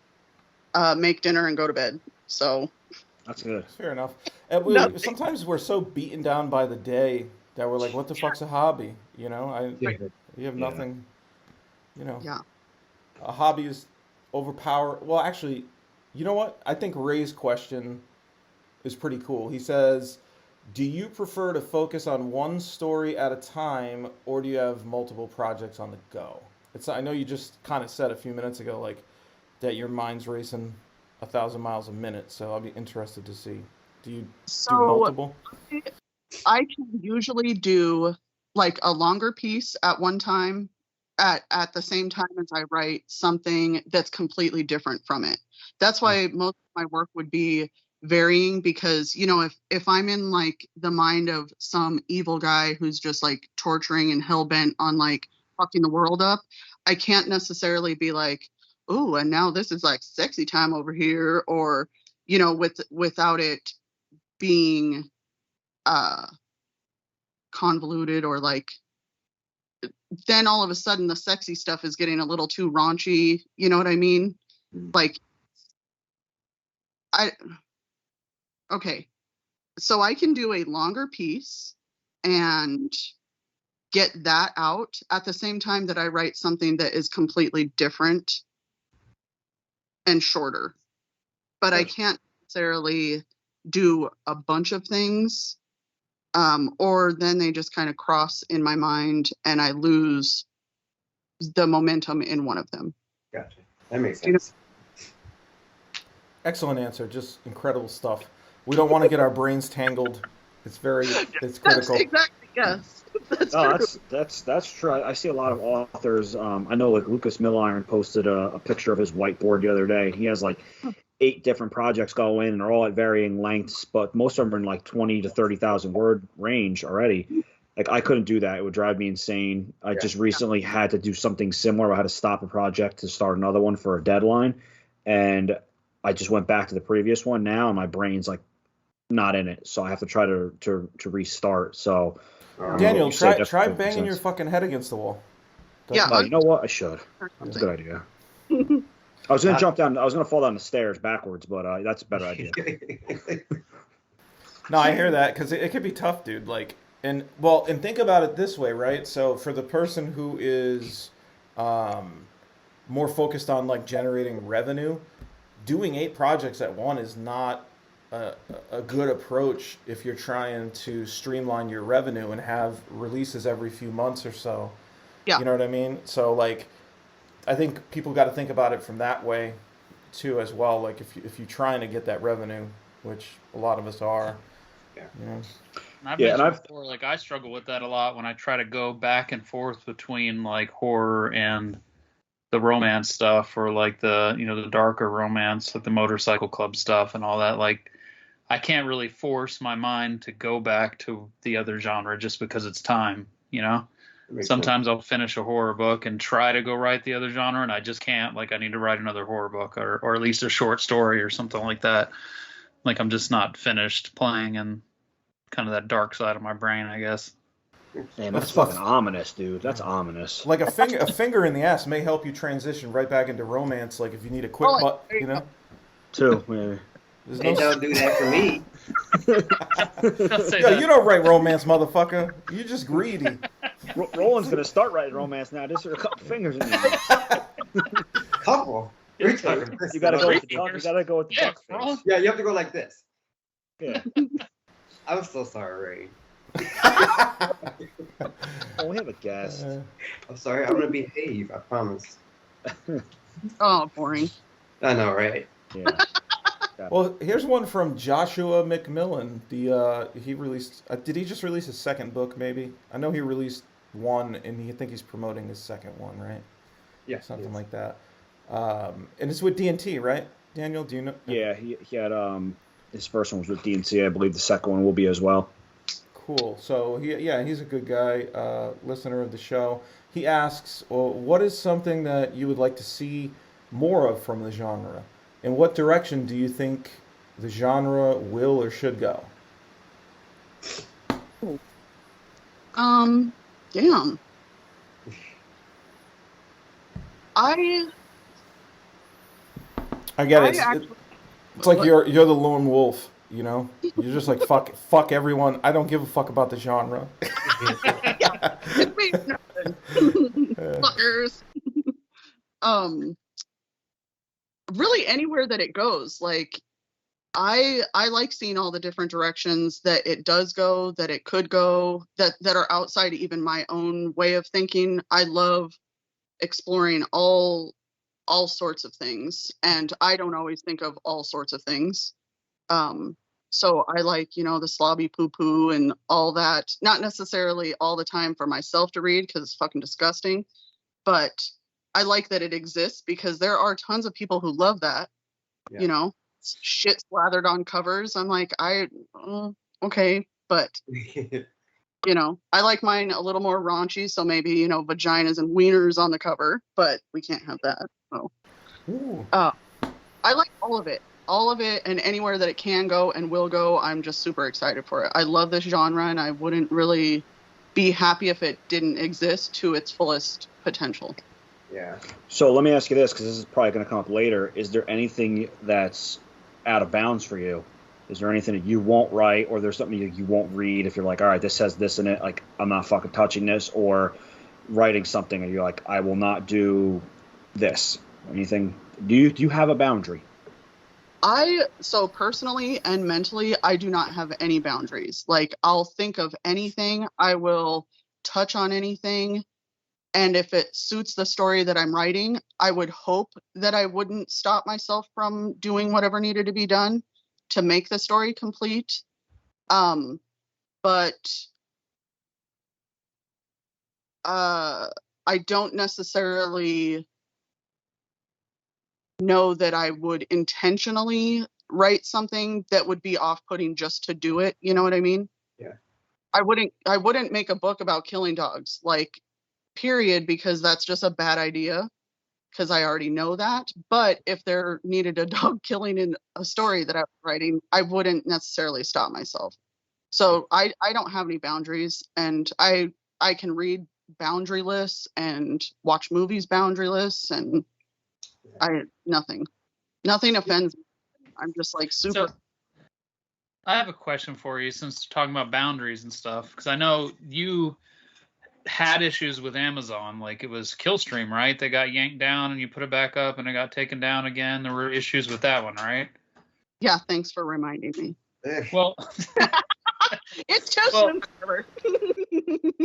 make dinner and go to bed. So That's good. Fair enough. And sometimes we're so beaten down by the day that we're like, what the fuck's a hobby? You know, you have nothing, you know. yeah. A hobby is overpower. Well, actually, you know what? I think Ray's question is pretty cool. He says, do you prefer to focus on one story at a time, or do you have multiple projects on the go? I know you just kind of said a few minutes ago, like, that your mind's racing 1,000 miles a minute, so I'll be interested to see. Do you do multiple? I can usually do like a longer piece at one time, at the same time as I write something that's completely different from it. That's why most of my work would be varying, because, you know, if I'm in like the mind of some evil guy who's just like torturing and hell-bent on like fucking the world up, I can't necessarily be like, ooh, and now this is like sexy time over here, or, you know, without it being convoluted, or like, then all of a sudden the sexy stuff is getting a little too raunchy. You know what I mean? Like, okay, so I can do a longer piece and get that out at the same time that I write something that is completely different and shorter. But I can't necessarily do a bunch of things, or then they just kind of cross in my mind and I lose the momentum in one of them. Gotcha. That makes sense. Excellent answer. Just incredible stuff. We don't want to get our brains tangled. It's critical. That's exactly, yes. That's true. I see a lot of authors. I know, like Lucas Milliron posted a picture of his whiteboard the other day. He has like 8 different projects going, and they're all at varying lengths, but most of them are in like 20 to 30,000 word range already. Like, I couldn't do that. It would drive me insane. I just recently had to do something similar. I had to stop a project to start another one for a deadline, and I just went back to the previous one now, and my brain's like not in it, so I have to try to restart. So Daniel, you say try that banging makes your sense. fucking head against the wall. Yeah, Oh, you know what? I should. That's a good idea. I was gonna jump down. I was gonna fall down the stairs backwards, but that's a better idea. No, I hear that because it could be tough, dude. Like, and think about it this way, right? So for the person who is more focused on like generating revenue, doing 8 projects at one is not a good approach if you're trying to streamline your revenue and have releases every few months or so. Yeah. You know what I mean? So like, I think people got to think about it from that way too as well. Like if you're trying to get that revenue, which a lot of us are. Yeah. You know? I've mentioned before, like I struggle with that a lot when I try to go back and forth between like horror and the romance stuff, or like the darker romance, like the motorcycle club stuff and all that. Like I can't really force my mind to go back to the other genre just because it's time, you know? Sometimes I'll finish a horror book and try to go write the other genre, and I just can't. Like I need to write another horror book or at least a short story or something like that. Like I'm just not finished playing and kind of that dark side of my brain, I guess. Damn, that's fucking ominous, dude. That's ominous. Like a finger in the ass may help you transition right back into romance. Like if you need a quick you know. Two, maybe. They don't do that for me. Yo, you don't write romance, motherfucker. You just greedy. Roland's gonna start writing romance now. Just a couple fingers in there. Couple. You gotta go with the tongue. You gotta go with the duck face. Yeah, you have to go like this. Yeah. I'm so sorry, Ray. Oh, we have a guest. I'm sorry. I'm gonna behave. I promise. Oh, boring. I know, right? Yeah. Well, here's one from Joshua McMillan. He released. Did he just release his second book? Maybe. I know he released one, and I think he's promoting his second one, right? Yeah, something like that. And it's with D&T, right? Daniel, do you know? Yeah, he had his first one was with D&T. I believe the second one will be as well. Cool. So he's a good guy, listener of the show. He asks, well, what is something that you would like to see more of from the genre? In what direction do you think the genre will or should go? Damn. I get it. It's like you're the lone wolf, you know? You're just like fuck everyone. I don't give a fuck about the genre. Yeah, it means nothing. Fuckers. Really anywhere that it goes. Like I like seeing all the different directions that it does go, that it could go, that are outside even my own way of thinking. I love exploring all sorts of things, and I don't always think of all sorts of things. So I like, the slobby poo poo and all that, not necessarily all the time for myself to read because it's fucking disgusting, but I like that it exists because there are tons of people who love that. Yeah. Shit slathered on covers. I'm like, okay, but I like mine a little more raunchy, so maybe vaginas and wieners on the cover, but we can't have that. So I like all of it, and anywhere that it can go and will go, I'm just super excited for it. I love this genre, and I wouldn't really be happy if it didn't exist to its fullest potential. Yeah. So let me ask you this, because this is probably going to come up later. Is there anything that's out of bounds for you? Is there anything that you won't write, or there's something you won't read if you're like, all right, this has this in it, like I'm not fucking touching this, or writing something and you're like, I will not do this? Anything? Do you have a boundary? So personally and mentally, I do not have any boundaries. Like, I'll think of anything, I will touch on anything, and if it suits the story that I'm writing, I would hope that I wouldn't stop myself from doing whatever needed to be done to make the story complete. But I don't necessarily know that I would intentionally write something that would be off-putting just to do it. You know what I mean? Yeah. I wouldn't make a book about killing dogs, like, period, because that's just a bad idea. because I already know that. But if there needed a dog killing in a story that I was writing, I wouldn't necessarily stop myself. So I don't have any boundaries, and I can read boundaryless and watch movies boundaryless, and nothing offends me. I'm just like super. So I have a question for you, since we're talking about boundaries and stuff, because I know you had issues with Amazon. Like, it was Killstreme, right? They got yanked down and you put it back up and it got taken down again. There were issues with that one, right? Yeah, thanks for reminding me. Well, It's just well, uncovered.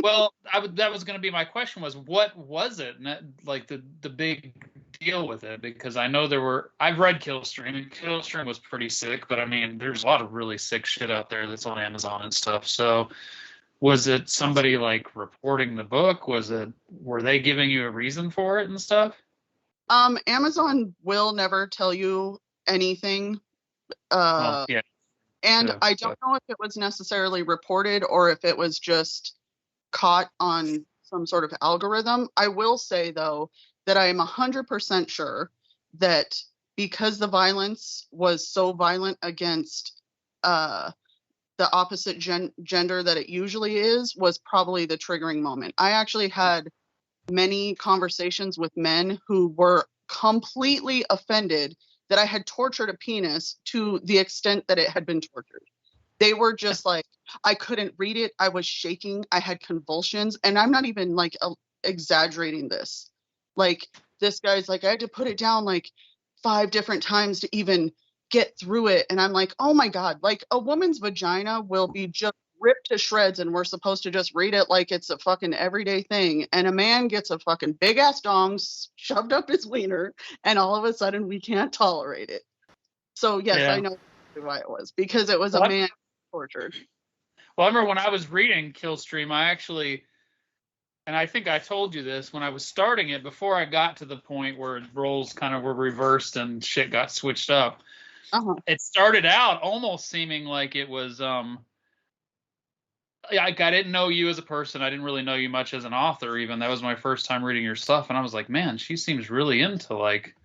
well, that was going to be my question, was what was it, like the big deal with it? Because I know I've read Killstreme, and Killstreme was pretty sick, but I mean, there's a lot of really sick shit out there that's on Amazon and stuff. So was it somebody like reporting the book? Were they giving you a reason for it and stuff? Amazon will never tell you anything. Well, yeah. And Yeah, I don't know if it was necessarily reported or if it was just caught on some sort of algorithm. I will say, though, that I am 100% sure that because the violence was so violent against the opposite gender that it usually is, was probably the triggering moment. I actually had many conversations with men who were completely offended that I had tortured a penis to the extent that it had been tortured. They were just like, I couldn't read it. I was shaking. I had convulsions. And I'm not even like exaggerating this. Like, this guy's like, I had to put it down like 5 different times to even get through it. And I'm like, oh my God, like, a woman's vagina will be just ripped to shreds and we're supposed to just read it like it's a fucking everyday thing. And a man gets a fucking big ass dong shoved up his wiener, and all of a sudden we can't tolerate it. So yes, Yeah. I know why it was, because it was a man tortured. Well, I remember when I was reading Killstream, and I think I told you this when I was starting it, before I got to the point where roles kind of were reversed and shit got switched up. It started out almost seeming like it was I didn't know you as a person. I didn't really know you much as an author, even. That was my first time reading your stuff, and I was like, man, she seems really into, like,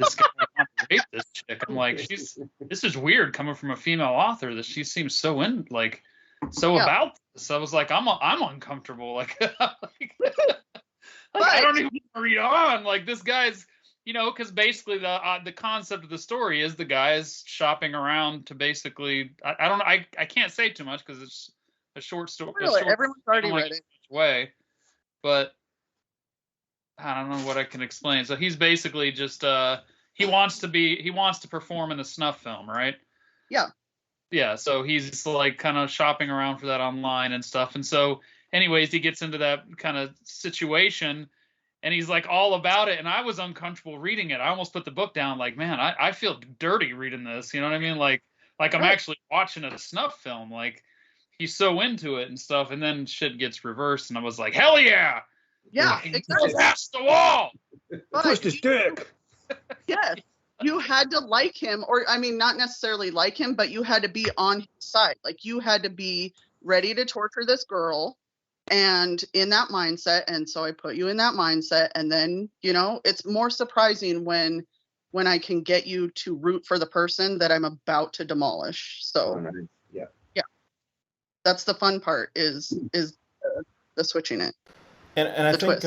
this guy wants to rape this chick. I'm like, this is weird coming from a female author, that she seems so about this. I was like, I'm uncomfortable. Like, I don't even want to read on. Like, this guy's, because basically the concept of the story is the guy's shopping around to basically, I don't know, I can't say too much because it's a short story. Really, everyone's already read it. Way, but I don't know what I can explain. So he's basically just he wants to perform in the snuff film, right? Yeah. Yeah. So he's like kind of shopping around for that online and stuff. And so, anyways, he gets into that kind of situation, and he's like all about it. And I was uncomfortable reading it. I almost put the book down. Like, man, I feel dirty reading this. You know what I mean? Like I'm actually watching a snuff film. Like, he's so into it and stuff, and then shit gets reversed, and I was like, hell yeah! Yeah, exactly. Pass the wall! Push this dick! Yes, you had to like him, or, I mean, not necessarily like him, but you had to be on his side. Like, you had to be ready to torture this girl, and in that mindset, and so I put you in that mindset, and then, it's more surprising when I can get you to root for the person that I'm about to demolish. So, yeah. That's the fun part, is the switching it. And I think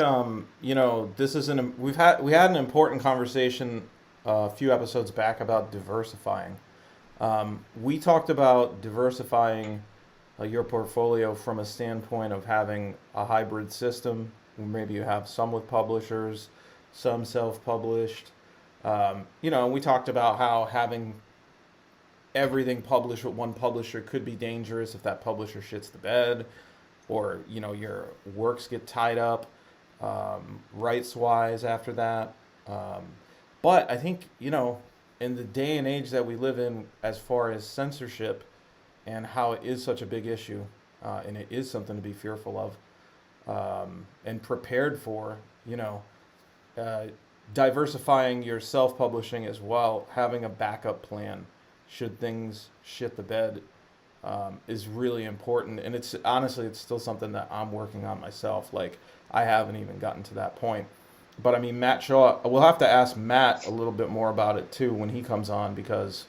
this is we had an important conversation a few episodes back about diversifying. We talked about diversifying your portfolio from a standpoint of having a hybrid system. Maybe you have some with publishers, some self-published. And we talked about how having everything published with one publisher could be dangerous if that publisher shits the bed, or your works get tied up rights wise after that. But I think in the day and age that we live in, as far as censorship and how it is such a big issue, and it is something to be fearful of and prepared for, diversifying your self-publishing as well, having a backup plan should things shit the bed, is really important. And it's honestly, it's still something that I'm working on myself. Like, I haven't even gotten to that point. But I mean, Matt Shaw, we'll have to ask Matt a little bit more about it too when he comes on, because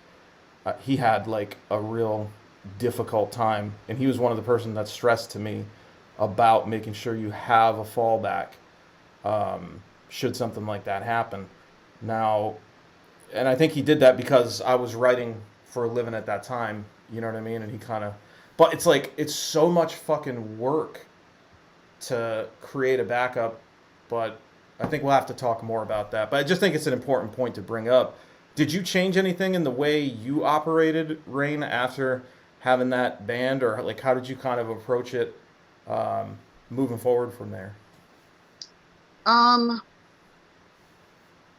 he had like a real difficult time, and he was one of the person that stressed to me about making sure you have a fallback should something like that happen. Now, and I think he did that because I was writing for a living at that time, you know what I mean? And he kind of, but it's like, it's so much fucking work to create a backup, but I think we'll have to talk more about that. But I just think it's an important point to bring up. Did you change anything in the way you operated, Rayne, after having that band, or like how did you kind of approach it moving forward from there?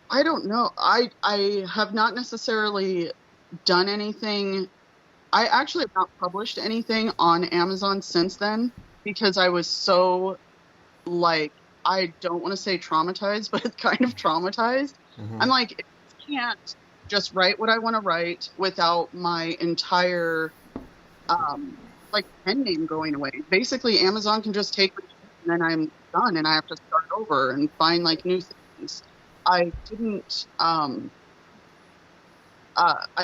I don't know. I have not necessarily done anything. I actually have not published anything on Amazon since then, because I was so, like, I don't want to say traumatized, but it's kind of traumatized. Mm-hmm. I'm like, I can't just write what I want to write without my entire, like, pen name going away. Basically, Amazon can just take my shit and then I'm done, and I have to start over and find, like, new things. I didn't, I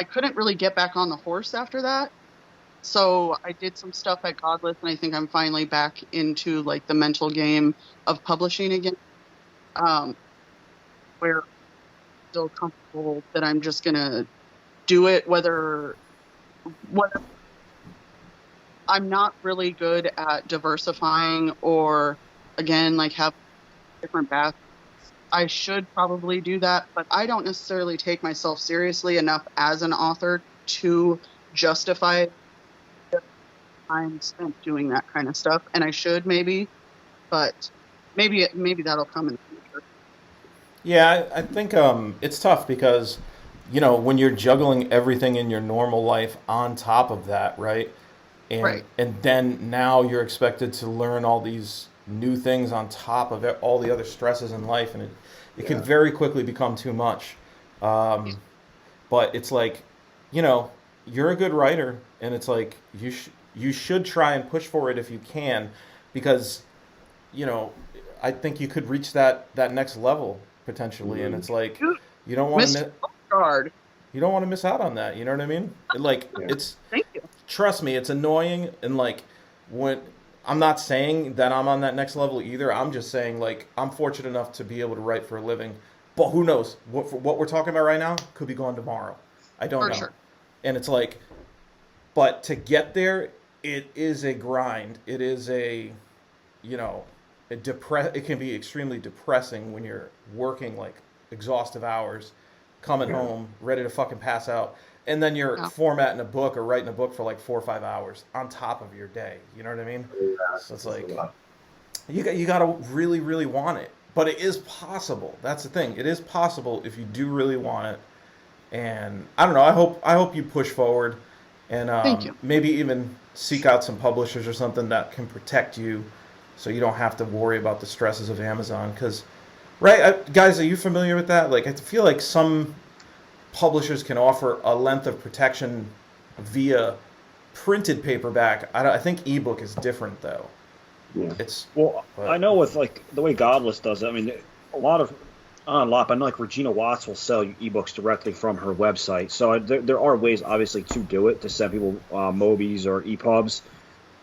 couldn't really get back on the horse after that. So I did some stuff at Godless, and I think I'm finally back into like the mental game of publishing again, where I'm still comfortable that I'm just gonna do it. Whether I'm not really good at diversifying, or again, like have different baths. I should probably do that, but I don't necessarily take myself seriously enough as an author to justify time spent doing that kind of stuff, and I should maybe, but maybe that'll come in the future. Yeah, I think it's tough because, you know, when you're juggling everything in your normal life on top of that, right? And, Right. And then now you're expected to learn all these new things on top of it, all the other stresses in life, and it can very quickly become too much. But it's like, you know, you're a good writer, and it's like you should try and push for it if you can, because, you know, I think you could reach that next level potentially, and it's like you don't want to you don't want to miss out on that. You know what I mean? Like it's Thank you. Trust me, it's annoying, and like when I'm not saying that I'm on that next level either. I'm just saying, like, I'm fortunate enough to be able to write for a living, but who knows what we're talking about right now could be gone tomorrow. I don't know. Sure. And it's like, but to get there, it is a grind. It is a, you know, it can be extremely depressing when you're working like exhaustive hours, coming home ready to fucking pass out, and then you're formatting a book or writing a book for like 4 or 5 hours on top of your day. You know what I mean? So it's like you got to really, really want it, but it is possible. That's the thing. It is possible if you do really want it. And I don't know. I hope you push forward, and Thank you. Maybe even seek out some publishers or something that can protect you, so you don't have to worry about the stresses of Amazon. Because, guys, are you familiar with that? Like, I feel like some publishers can offer a length of protection via printed paperback. I think ebook is different though. Yeah. I know with like the way Godless does it. I mean, not a lot, but I know like Regina Watts will sell you ebooks directly from her website. So there are ways, obviously, to do it, to send people Mobies or EPUBs.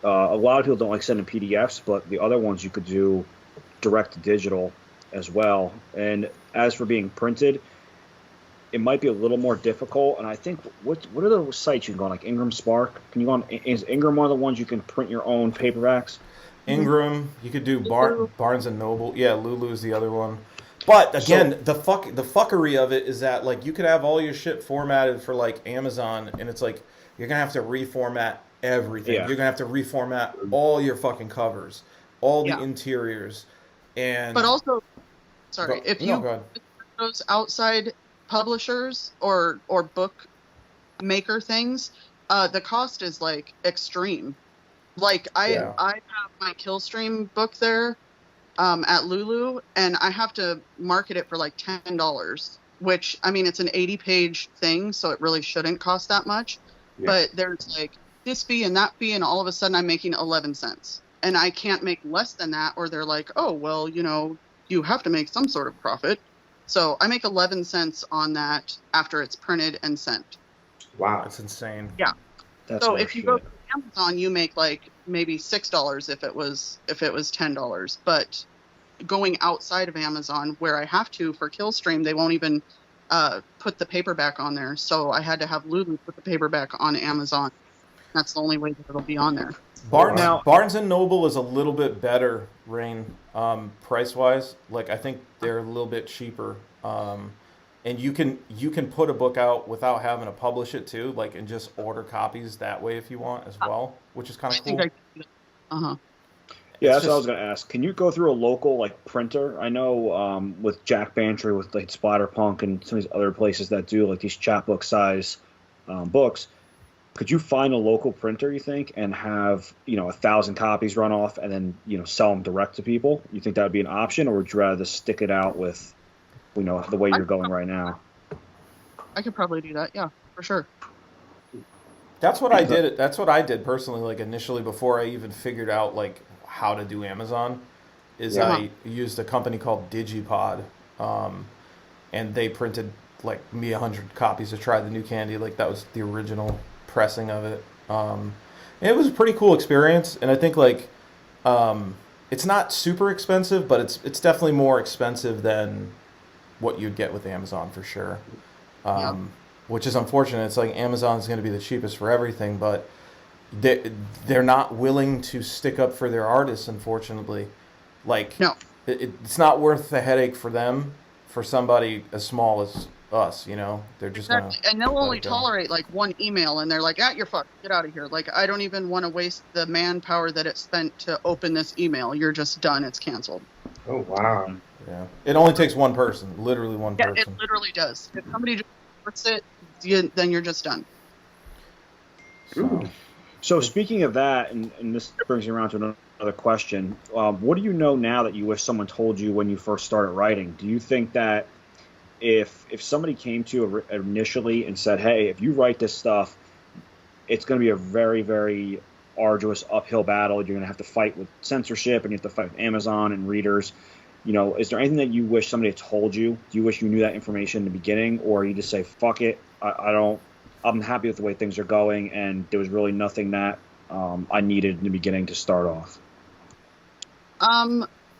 A lot of people don't like sending PDFs, but the other ones you could do direct to digital as well. And as for being printed, it might be a little more difficult, and I think what are the sites you can go on, like Ingram Spark? Can you go on? Is Ingram one of the ones you can print your own paperbacks? Ingram, you could do Barnes and Noble. Yeah, Lulu's the other one. But again, the fuckery of it is that like you could have all your shit formatted for like Amazon, and it's like you're gonna have to reformat everything. Yeah. You're gonna have to reformat all your fucking covers, all the interiors, and but also, if you those outside publishers or book maker things, the cost is like extreme. Like I have my Killstreme book there at Lulu, and I have to market it for like $10, which, I mean, it's an 80-page thing, so it really shouldn't cost that much. Yeah. But there's like this fee and that fee, and all of a sudden I'm making 11 cents, and I can't make less than that, or they're like, oh well, you know, you have to make some sort of profit. So I make 11 cents on that after it's printed and sent. Wow. That's insane. Yeah. That's So horseshit. if you go to Amazon, you make like maybe $6 if it was $10. But going outside of Amazon, where I have to for Killstreme, they won't even put the paperback on there. So I had to have Lulu put the paperback on Amazon. That's the only way that it'll be on there. Barnes and Noble is a little bit better, Rayne, price wise. Like I think they're a little bit cheaper, and you can put a book out without having to publish it too, like and just order copies that way if you want as well, which is kind of cool. Yeah, that's what I was going to ask. Can you go through a local like printer? I know with Jack Bantry, with like Splatterpunk and some of these other places that do like these chapbook size books. Could you find a local printer, you think, and have 1,000 copies run off and then sell them direct to people? You think that would be an option, or would you rather stick it out with the way you're going right now? I could probably do that. Yeah, for sure. That's what I did. That's what I did personally. Like initially, before I even figured out like how to do Amazon, is I used a company called Digipod, and they printed like me 100 copies to try the new candy. Like that was the original pressing of it. And it was a pretty cool experience, and I think like it's not super expensive, but it's definitely more expensive than what you'd get with Amazon for sure. Which is unfortunate. It's like Amazon's going to be the cheapest for everything, but they're not willing to stick up for their artists, unfortunately. Like, no. It's not worth the headache for them, for somebody as small as us, They're just exactly. And they'll only tolerate like one email, and they're like, you're fucked. Get out of here. Like, I don't even want to waste the manpower that it spent to open this email. You're just done. It's canceled. Oh, wow. Yeah. It only takes one person, literally one person. Yeah, it literally does. If somebody just puts it, then you're just done. So speaking of that, and this brings me around to another question, what do you know now that you wish someone told you when you first started writing? Do you think that if somebody came to you initially and said, hey, if you write this stuff, it's going to be a very, very arduous uphill battle. You're going to have to fight with censorship, and you have to fight with Amazon and readers. Is there anything that you wish somebody had told you? Do you wish you knew that information in the beginning, or you just say, fuck it, I'm happy with the way things are going, and there was really nothing that I needed in the beginning to start off?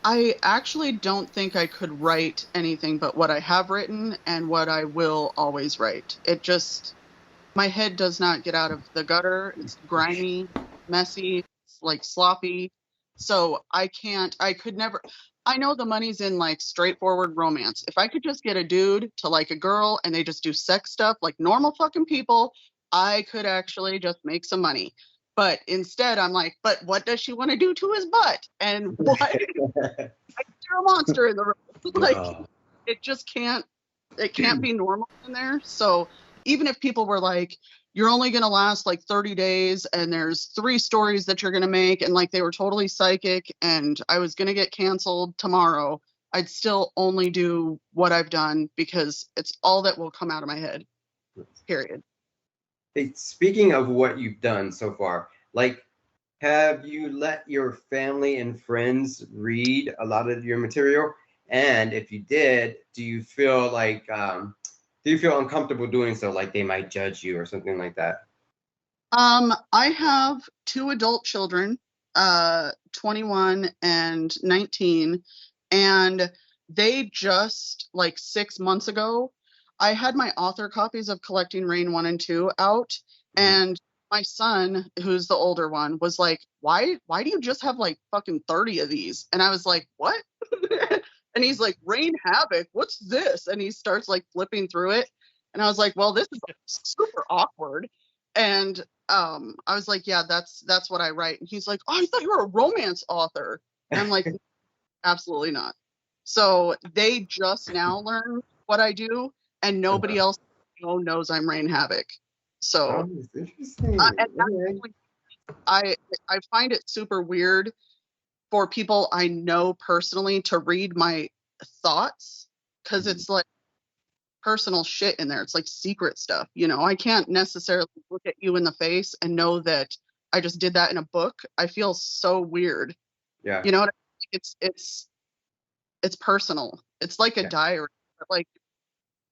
I actually don't think I could write anything but what I have written and what I will always write. It just, my head does not get out of the gutter. It's grimy, messy, it's like sloppy. So I could never, I know the money's in like straightforward romance. If I could just get a dude to like a girl and they just do sex stuff like normal fucking people, I could actually just make some money. But instead, I'm like, but what does she want to do to his butt? And what? I hear a monster in the room. Like, it just can't be normal in there. So even if people were like, you're only going to last like 30 days and there's 3 stories that you're going to make, and like they were totally psychic and I was going to get canceled tomorrow, I'd still only do what I've done because it's all that will come out of my head, period. Hey, speaking of what you've done so far, like, have you let your family and friends read a lot of your material? And if you did, do you feel uncomfortable doing so? Like they might judge you or something like that? I have 2 adult children, 21 and 19, and they just like 6 months ago, I had my author copies of Collecting Rayne 1 and 2 out, and my son, who's the older one, was like, why do you just have like fucking 30 of these? And I was like, what? And he's like, Rayne Havok, what's this? And he starts like flipping through it. And I was like, well, this is super awkward. And I was like, yeah, that's what I write. And he's like, oh, I thought you were a romance author. And I'm like, absolutely not. So they just now learn what I do, and nobody else knows I'm Rayne Havok. So interesting. I find it super weird for people I know personally to read my thoughts, because it's like personal shit in there. It's like secret stuff. I can't necessarily look at you in the face and know that I just did that in a book. I feel so weird. Yeah. You know what I mean? it's personal. It's like a diary, but like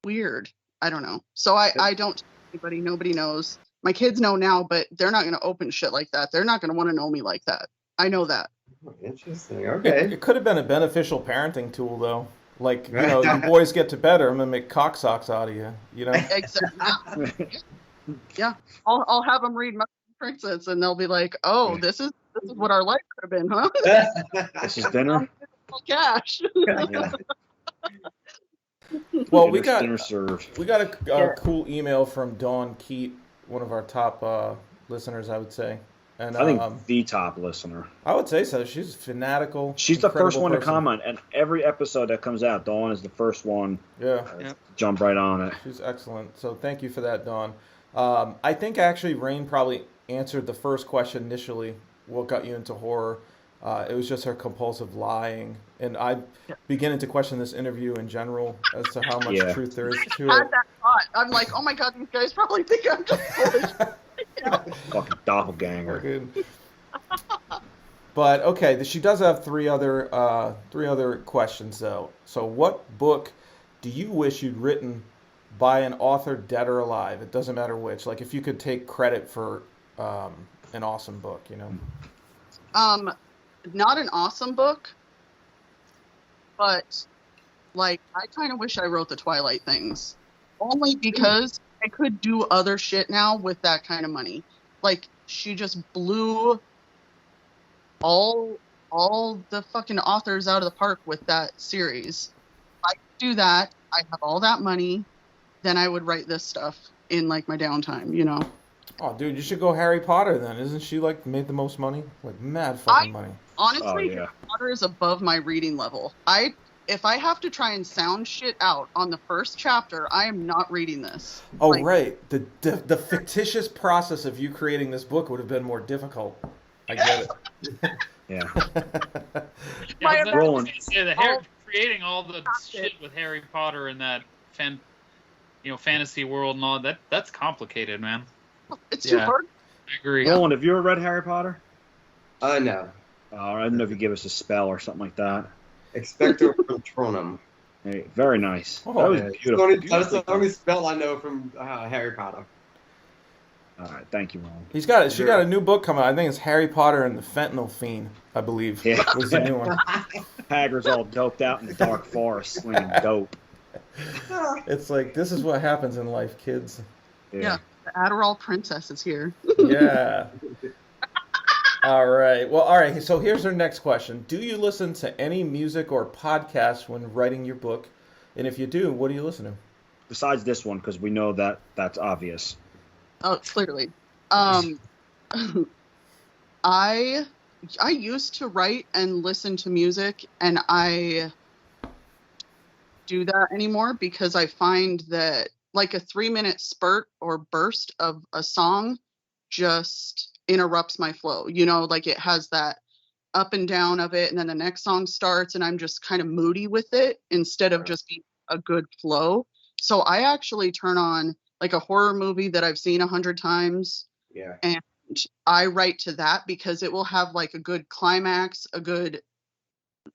weird. I don't know. So I don't tell anybody. Nobody knows. My kids know now, but they're not going to open shit like that. They're not going to want to know me like that. I know that. Oh, interesting. Okay. It could have been a beneficial parenting tool, though. Like, you know, you boys get to bed, or I'm gonna make cock socks out of you. You know. Exactly. Yeah. I'll have them read Mukbang Princess, and they'll be like, "Oh, this is what our life could have been, huh?" This is dinner. Cash. Yeah. Well, Dinner served. we got a cool email from Dawn Keat, one of our top listeners, I would say. And I think the top listener. I would say so. She's fanatical. She's the first one to person. comment, and every episode that comes out, Dawn is the first one. Yeah. To jump right on it. She's excellent. So thank you for that, Dawn. I think actually Rayne probably answered the first question initially. What got you into horror? It was just her compulsive lying, and I'm beginning to question this interview in general as to how much truth there is to I had it. that thought. I'm like, oh my god, these guys probably think I'm just foolish. Fucking doppelganger. But okay, she does have three other questions though. So, what book do you wish you'd written by an author, dead or alive? It doesn't matter which. Like, if you could take credit for an awesome book, you know. Not an awesome book, but like I kind of wish I wrote the Twilight things, only because I could do other shit now with that kind of money. Like she just blew all the fucking authors out of the park with that series. If I could do that, I have all that money, then I would write this stuff in like my downtime, you know. Oh, dude, you should go Harry Potter then. Isn't she like made the most money? Like mad fucking money. Honestly, Harry Potter is above my reading level. If I have to try and sound shit out on the first chapter, I am not reading this. Oh, like, right. The fictitious process of you creating this book would have been more difficult. I get it. Yeah. Creating all the shit with Harry Potter and that fantasy world and all that's complicated, man. It's too hard. I agree. Roland, have you ever read Harry Potter? No. I don't know if you give us a spell or something like that. Expecto Patronum. Hey, very nice. Oh, that was beautiful. That's the only spell I know from Harry Potter. All right, thank you, Roland. She got a new book coming out. I think it's Harry Potter and the Fentanyl Fiend, I believe. Yeah. Was the new one. Hagrid's all doped out in the dark forest, slinging dope. It's like, this is what happens in life, kids. Yeah. The Adderall Princess is here. Yeah. All right. So here's our next question. Do you listen to any music or podcasts when writing your book? And if you do, what do you listen to? Besides this one, because we know that's obvious. Oh, clearly. I used to write and listen to music, and I do that anymore because I find that like a 3-minute spurt or burst of a song just interrupts my flow. You know, like it has that up and down of it, and then the next song starts and I'm just kind of moody with it instead of just being a good flow. So I actually turn on like a horror movie that I've seen 100 times. Yeah. And I write to that because it will have like a good climax, a good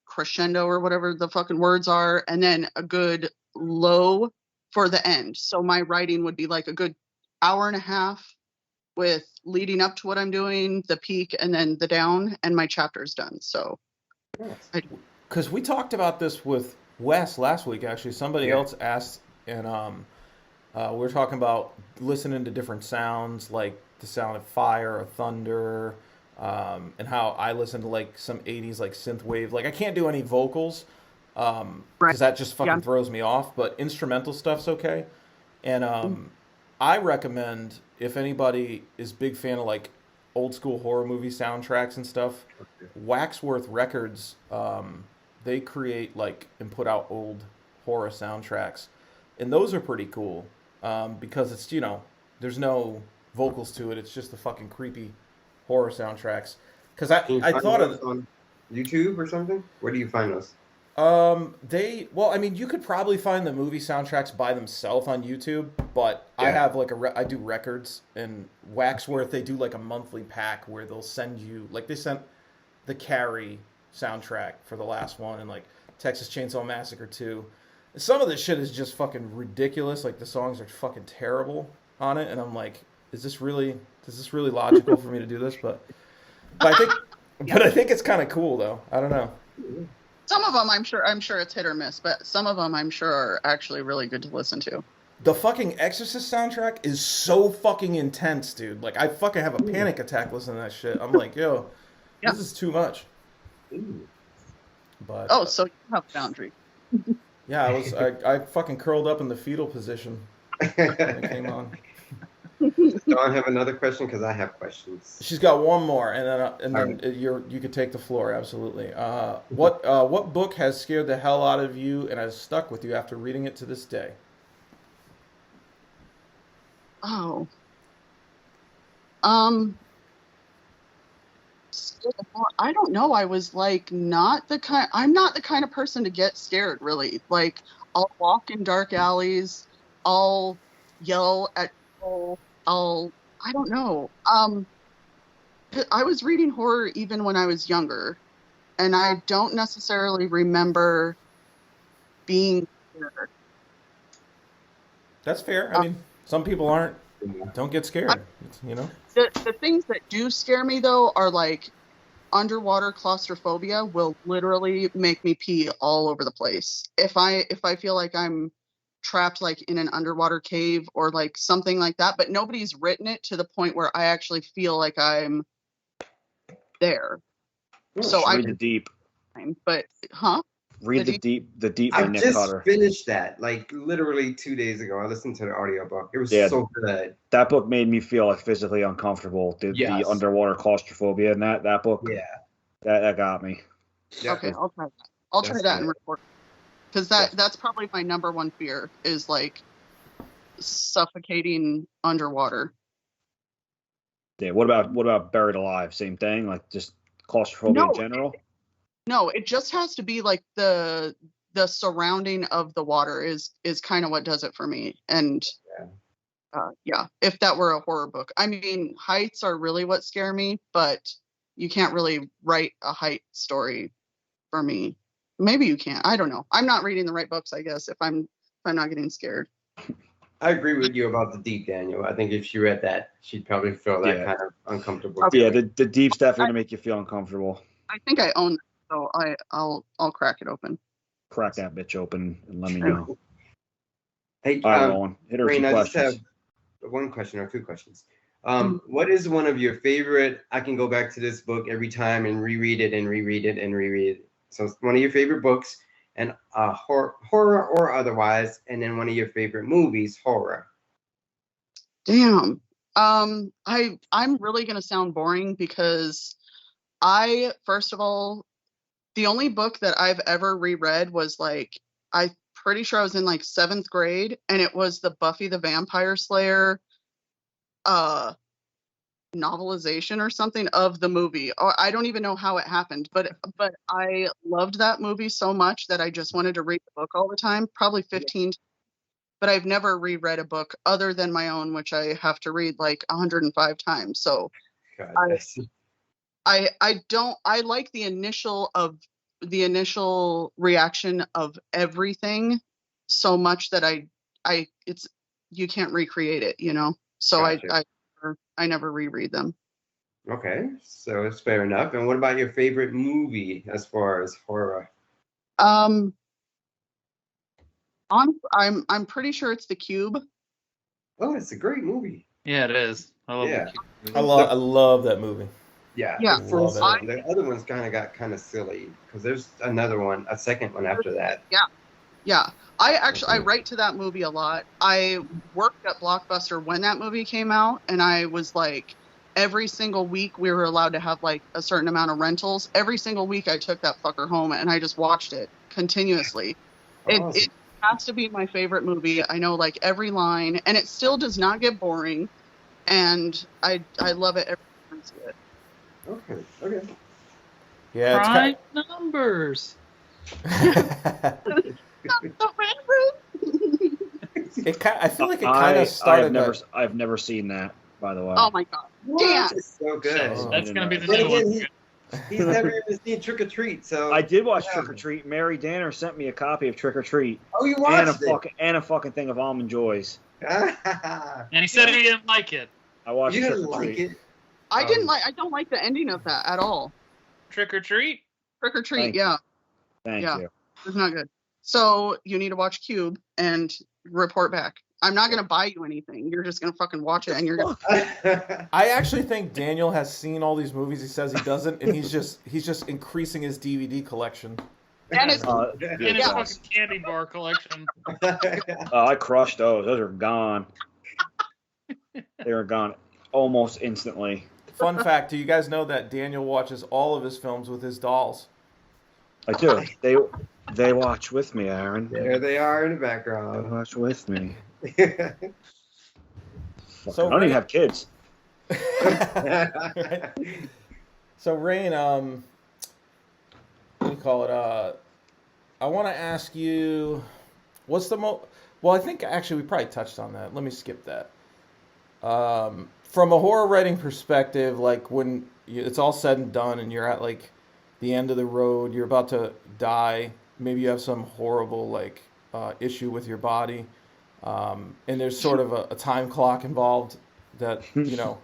crescendo or whatever the fucking words are, and then a good low for the end. So my writing would be like a good hour and a half with leading up to what I'm doing, the peak, and then the down, and my chapter's done. So, because we talked about this with Wes last week, actually. Somebody else asked, and we were talking about listening to different sounds, like the sound of fire or thunder, and how I listen to like some 80s like synth wave. Like I can't do any vocals because that just fucking throws me off, but instrumental stuff's okay. And I recommend, if anybody is big fan of like old school horror movie soundtracks and stuff, Waxworth Records, they create like and put out old horror soundtracks, and those are pretty cool because it's, you know, there's no vocals to it, it's just the fucking creepy horror soundtracks. Because I thought of on YouTube or something. Where do you find those? You could probably find the movie soundtracks by themselves on YouTube, but I have like I do records, and Waxworth, they do like a monthly pack where they'll send you, like they sent the Carrie soundtrack for the last one, and like Texas Chainsaw Massacre 2. Some of this shit is just fucking ridiculous. Like the songs are fucking terrible on it, and I'm like, is this really logical for me to do this? But I think it's kind of cool though. I don't know. Some of them, I'm sure it's hit or miss, but some of them, I'm sure, are actually really good to listen to. The fucking Exorcist soundtrack is so fucking intense, dude. Like, I fucking have a panic attack listening to that shit. I'm like, yo, this is too much. But so you have a boundary. yeah, I fucking curled up in the fetal position when it came on. Dawn have another question because I have questions. She's got one more, and then you could take the floor. Absolutely. What book has scared the hell out of you and has stuck with you after reading it to this day? Oh. I don't know. I was like I'm not the kind of person to get scared, really. Like, I'll walk in dark alleys, I'll yell at people, I don't know. I was reading horror even when I was younger, and I don't necessarily remember being scared. That's fair. I mean, some people don't get scared, you know? The things that do scare me, though, are like underwater claustrophobia will literally make me pee all over the place. If I feel like I'm trapped like in an underwater cave or like something like that, but nobody's written it to the point where I actually feel like I'm there. So I read the deep. But Read the deep by I Nick just Cutter. finished that like literally 2 days ago. I listened to the audiobook. It was so good. That book made me feel like physically uncomfortable. The underwater claustrophobia and that book. Yeah. That got me. Okay, I'll try that. I'll try that and report. Because that's probably my number one fear is like suffocating underwater. Yeah. What about Buried Alive? Same thing? Like just claustrophobia in general? No, it just has to be like the surrounding of the water is kind of what does it for me. And if that were a horror book. I mean, heights are really what scare me, but you can't really write a height story for me. Maybe you can. I don't know. I'm not reading the right books, I guess, if I'm not getting scared. I agree with you about the deep, Daniel. I think if she read that, she'd probably feel that kind of uncomfortable. Okay. Yeah, the deep's definitely gonna make you feel uncomfortable. I think I own that, so I'll crack it open. Crack that bitch open and let me know. Hey, all right, Roland, hit her with Rayne, some I just questions. have one question or two questions. What is one of your favorite? I can go back to this book every time and reread it and reread it and reread it. So it's one of your favorite books, and horror or otherwise, and then one of your favorite movies, horror. Damn. I'm really gonna sound boring because first of all, the only book that I've ever reread was like, I'm pretty sure I was in like 7th grade, and it was the Buffy the Vampire Slayer novelization or something of the movie. I don't even know how it happened, but I loved that movie so much that I just wanted to read the book all the time, probably 15 times. But I've never reread a book other than my own, which I have to read like 105 times. So I like the initial reaction of everything so much that you can't recreate it, you know? So gotcha. I never reread them. Okay, so it's fair enough. And what about your favorite movie as far as horror? I'm pretty sure it's The Cube. Oh, it's a great movie. Yeah, it is. I love The Cube. I love that movie. Yeah. The first one. The other ones got kind of silly because there's a second one after that. Yeah. I write to that movie a lot. I worked at Blockbuster when that movie came out, and I was like, every single week we were allowed to have like a certain amount of rentals. Every single week I took that fucker home and I just watched it continuously. Awesome. It has to be my favorite movie. I know like every line, and it still does not get boring, and I love it every time I see it. Okay. Yeah, it's prime numbers. I feel like it kind of started. I've never seen that, by the way. Oh my god! Damn, it's so good. That's gonna be the new one. He's never even seen Trick or Treat, so I did watch Trick or Treat. Mary Danner sent me a copy of Trick or Treat. Oh, you watched and a fucking thing of Almond Joys. And he said he didn't like it. I watched You Trick didn't or like Treat. it? I don't like the ending of that at all. Trick or Treat? Trick or Treat, Thank yeah. Thank Yeah. you. It's not good. So you need to watch Cube and report back. I'm not going to buy you anything. You're just going to fucking watch it and you're going to... I actually think Daniel has seen all these movies. He says he doesn't, and he's just increasing his DVD collection. And it's... In his fucking candy bar collection. I crushed those. Those are gone. They were gone almost instantly. Fun fact, do you guys know that Daniel watches all of his films with his dolls? I do. They watch with me, Aaron. There they are in the They background. watch with me. So I don't even have kids. So Rayne, what do you call it? I want to ask you, what's the well, I think actually we probably touched on that. Let me skip that. From a horror writing perspective, like when it's all said and done and you're at like the end of the road, you're about to die, maybe you have some horrible like issue with your body, and there's sort of a time clock involved that you know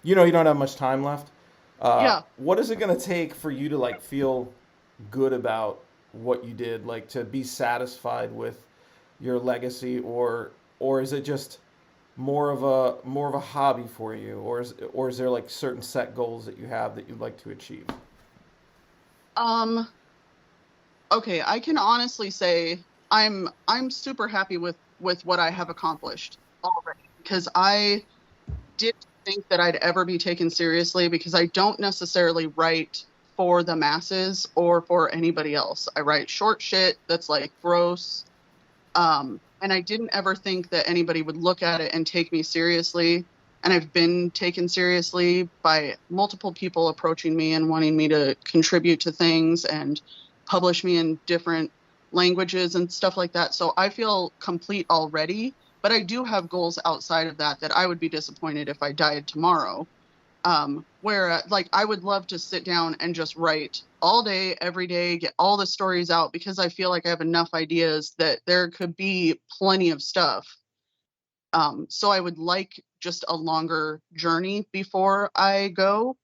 you don't have much time left. What is it going to take for you to like feel good about what you did, like to be satisfied with your legacy, or is it just more of a hobby for you, or is there like certain set goals that you have that you'd like to achieve? Okay, I can honestly say I'm super happy with what I have accomplished already, because I didn't think that I'd ever be taken seriously, because I don't necessarily write for the masses or for anybody else. I write short shit that's like gross, and I didn't ever think that anybody would look at it and take me seriously. And I've been taken seriously by multiple people approaching me and wanting me to contribute to things and publish me in different languages and stuff like that. So I feel complete already, but I do have goals outside of that I would be disappointed if I died tomorrow. Where like I would love to sit down and just write all day, every day, get all the stories out, because I feel like I have enough ideas that there could be plenty of stuff. So I would like just a longer journey before I go,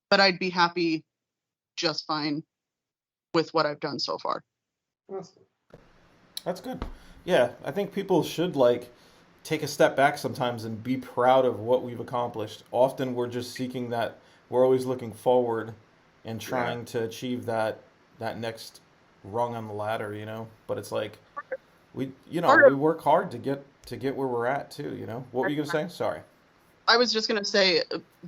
but I'd be happy just fine with what I've done so far. Awesome. That's good. Yeah, I think people should like take a step back sometimes and be proud of what we've accomplished. Often we're just seeking that, we're always looking forward and trying to achieve that next rung on the ladder, but it's like we work hard to get where we're at too, What were you gonna say? Sorry. I was just gonna say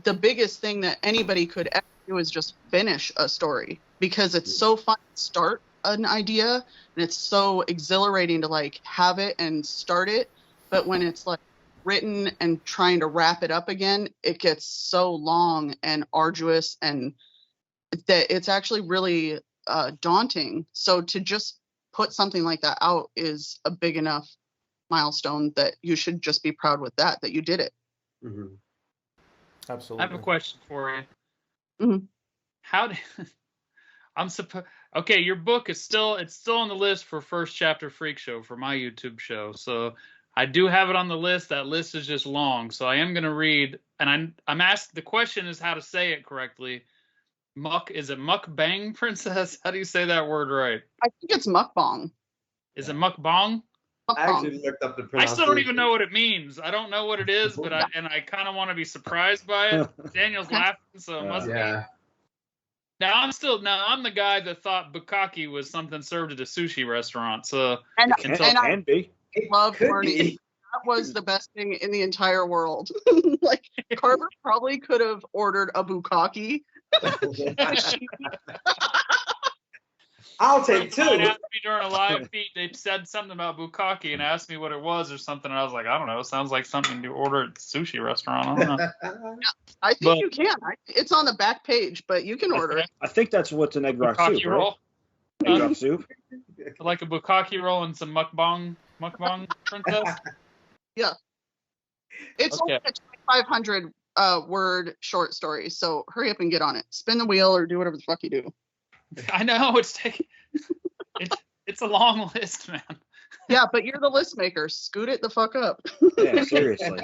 the biggest thing that anybody could ever do is just finish a story, because it's so fun to start an idea and it's so exhilarating to like have it and start it, but when it's like written and trying to wrap it up again, it gets so long and arduous, and that it's actually really daunting. So to just put something like that out is a big enough milestone that you should just be proud with that you did it. Mm-hmm. Absolutely. I have a question for you. Mm-hmm. How did okay, your book is still on the list for First Chapter Freak Show for my YouTube show. So I do have it on the list. That list is just long. So I am going to read, and I'm asked, the question is how to say it correctly. Is it Mukbang Princess? How do you say that word right? I think it's mukbang. Is it mukbang? I actually looked up the I pronunciation. still don't even know what it means. I don't know what it is, but I kind of want to be surprised by it. Daniel's laughing, so it must be. Now I'm the guy that thought bukkake was something served at a sushi restaurant. So and can be. Love learning. That was the best thing in the entire world. Like Carver probably could have ordered a bukkake. I'll take two. Someone asked me during a live feed, they said something about bukkake and asked me what it was or something, and I was like, I don't know. It sounds like something to order at a sushi restaurant. I don't know. I think you can. It's on the back page, but you can order it. I think that's what's an egg rock soup, roll. Right? Egg rock soup. Like a bukkake roll and some mukbang Princess. Yeah. It's only a 2,500 word short stories. So hurry up and get on it. Spin the wheel or do whatever the fuck you do. I know it's it's a long list, man. Yeah, but you're the list maker. Scoot it the fuck up. Yeah, seriously.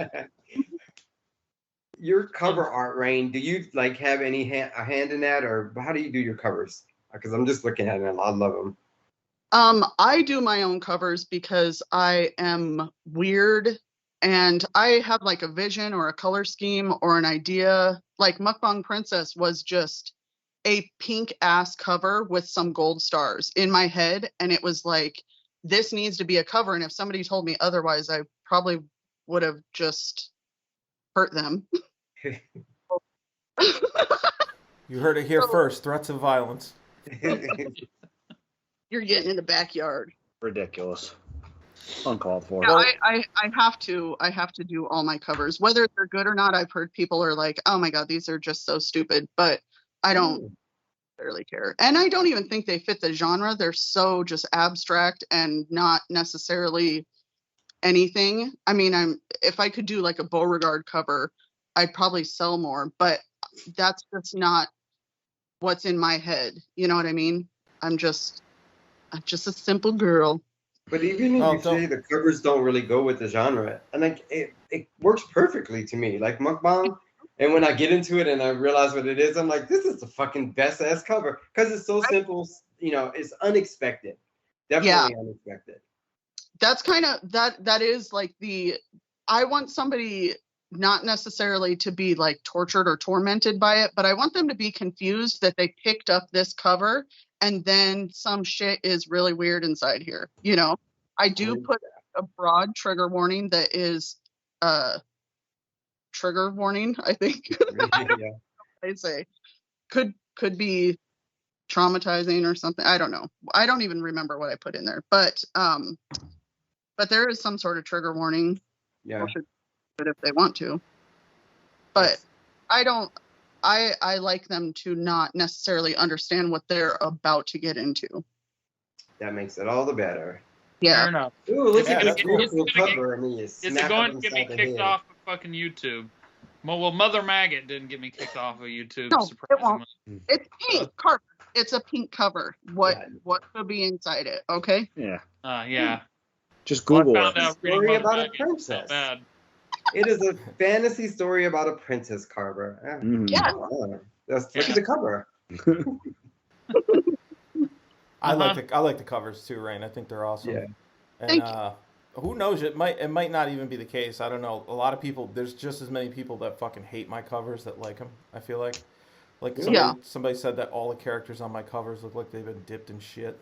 Your cover art, Rayne, do you like have any a hand in that, or how do you do your covers? Because I'm just looking at them. I love them. I do my own covers because I am weird and I have like a vision or a color scheme or an idea. Like Mukbang Princess was just a pink ass cover with some gold stars in my head. And it was like, this needs to be a cover. And if somebody told me otherwise, I probably would have just hurt them. You heard it here first. Threats of violence. You're getting in the backyard. Ridiculous. Uncalled for. Yeah, I have to do all my covers, whether they're good or not. I've heard people are like, oh my god, these are just so stupid, but I don't really care, and I don't even think they fit the genre. They're so just abstract and not necessarily anything. I mean, if I could do like a Beauregard cover, I'd probably sell more, but that's just not what's in my head. You know what I mean? I'm just a simple girl. But even if you say the covers don't really go with the genre, and like it works perfectly to me, like Mukbang. And when I get into it and I realize what it is, I'm like, this is the fucking best ass cover because it's so simple. You know, it's unexpected. Definitely unexpected. That's kind of that is like I want somebody not necessarily to be like tortured or tormented by it, but I want them to be confused that they picked up this cover and then some shit is really weird inside here. You know, I do put a broad trigger warning that is trigger warning, I think. I'd say could be traumatizing or something. I don't know. I don't even remember what I put in there, but there is some sort of trigger warning. Yeah. People should do it if they want to. But I don't. I like them to not necessarily understand what they're about to get into. That makes it all the better. Yeah. Fair enough. Ooh, look at Is this it cool cover. I mean, Is it going to get me kicked off of fucking YouTube? Well, Mother Maggot didn't get me kicked off of YouTube. No, it won't. surprisingly. It's pink cover. It's a pink cover. What could be inside it? Okay. Yeah. Yeah. Just Google Well, I found it. out reading Story Mother about a Maggot is not princess. bad. It is a fantasy story about a princess, Carver. Mhm. Yeah. Look at the cover. I like the covers too, Rayne. I think they're awesome. Yeah. And Thank you. who knows? It might not even be the case. I don't know. A lot of people. There's just as many people that fucking hate my covers that like them. I feel like somebody said that all the characters on my covers look like they've been dipped in shit.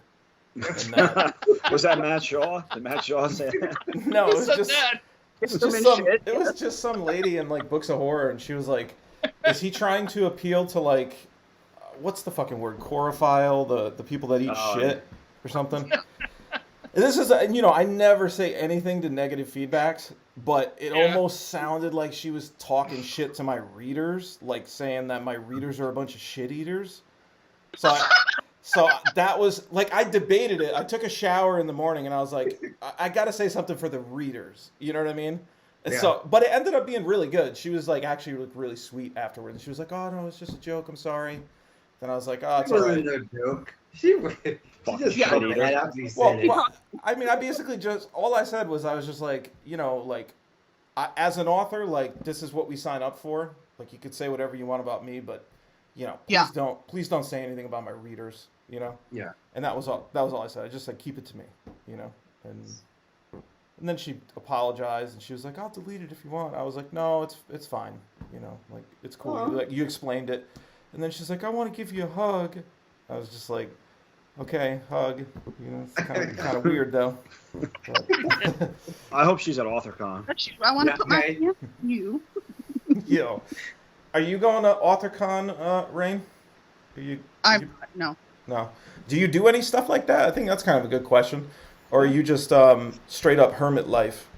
And, Was that Matt Shaw? Did Matt Shaw say that? no, it was Said just. that. It was just some lady in like Books of Horror, and she was like, "Is he trying to appeal to like, what's the fucking word? Chorophile, the people that eat shit or something?" And this is, I never say anything to negative feedbacks, but it almost sounded like she was talking shit to my readers, like saying that my readers are a bunch of shit eaters. So that was, like, I debated it. I took a shower in the morning, and I was like, I got to say something for the readers. You know what I mean? And but it ended up being really good. She was, like, actually looked really sweet afterwards. She was like, oh, no, it's just a joke. I'm sorry. Then I was like, oh, it's all right. It wasn't a joke. She just got mad after you said it. Well, I mean, I basically all I said was I was just like, as an author, like, this is what we sign up for. Like, you could say whatever you want about me, but, please don't say anything about my readers, Yeah. And that was all I said. I just said, keep it to me, And then she apologized, and she was like, I'll delete it if you want. I was like, no, it's fine, like, it's cool. Like, you explained it. And then she's like, I want to give you a hug. I was just like, okay, hug. It's kind of weird though. But, I hope she's at AuthorCon. I want to put my hand on you. Yo, are you going to AuthorCon, Rayne? No. No. Do you do any stuff like that? I think that's kind of a good question. Or are you just straight up hermit life?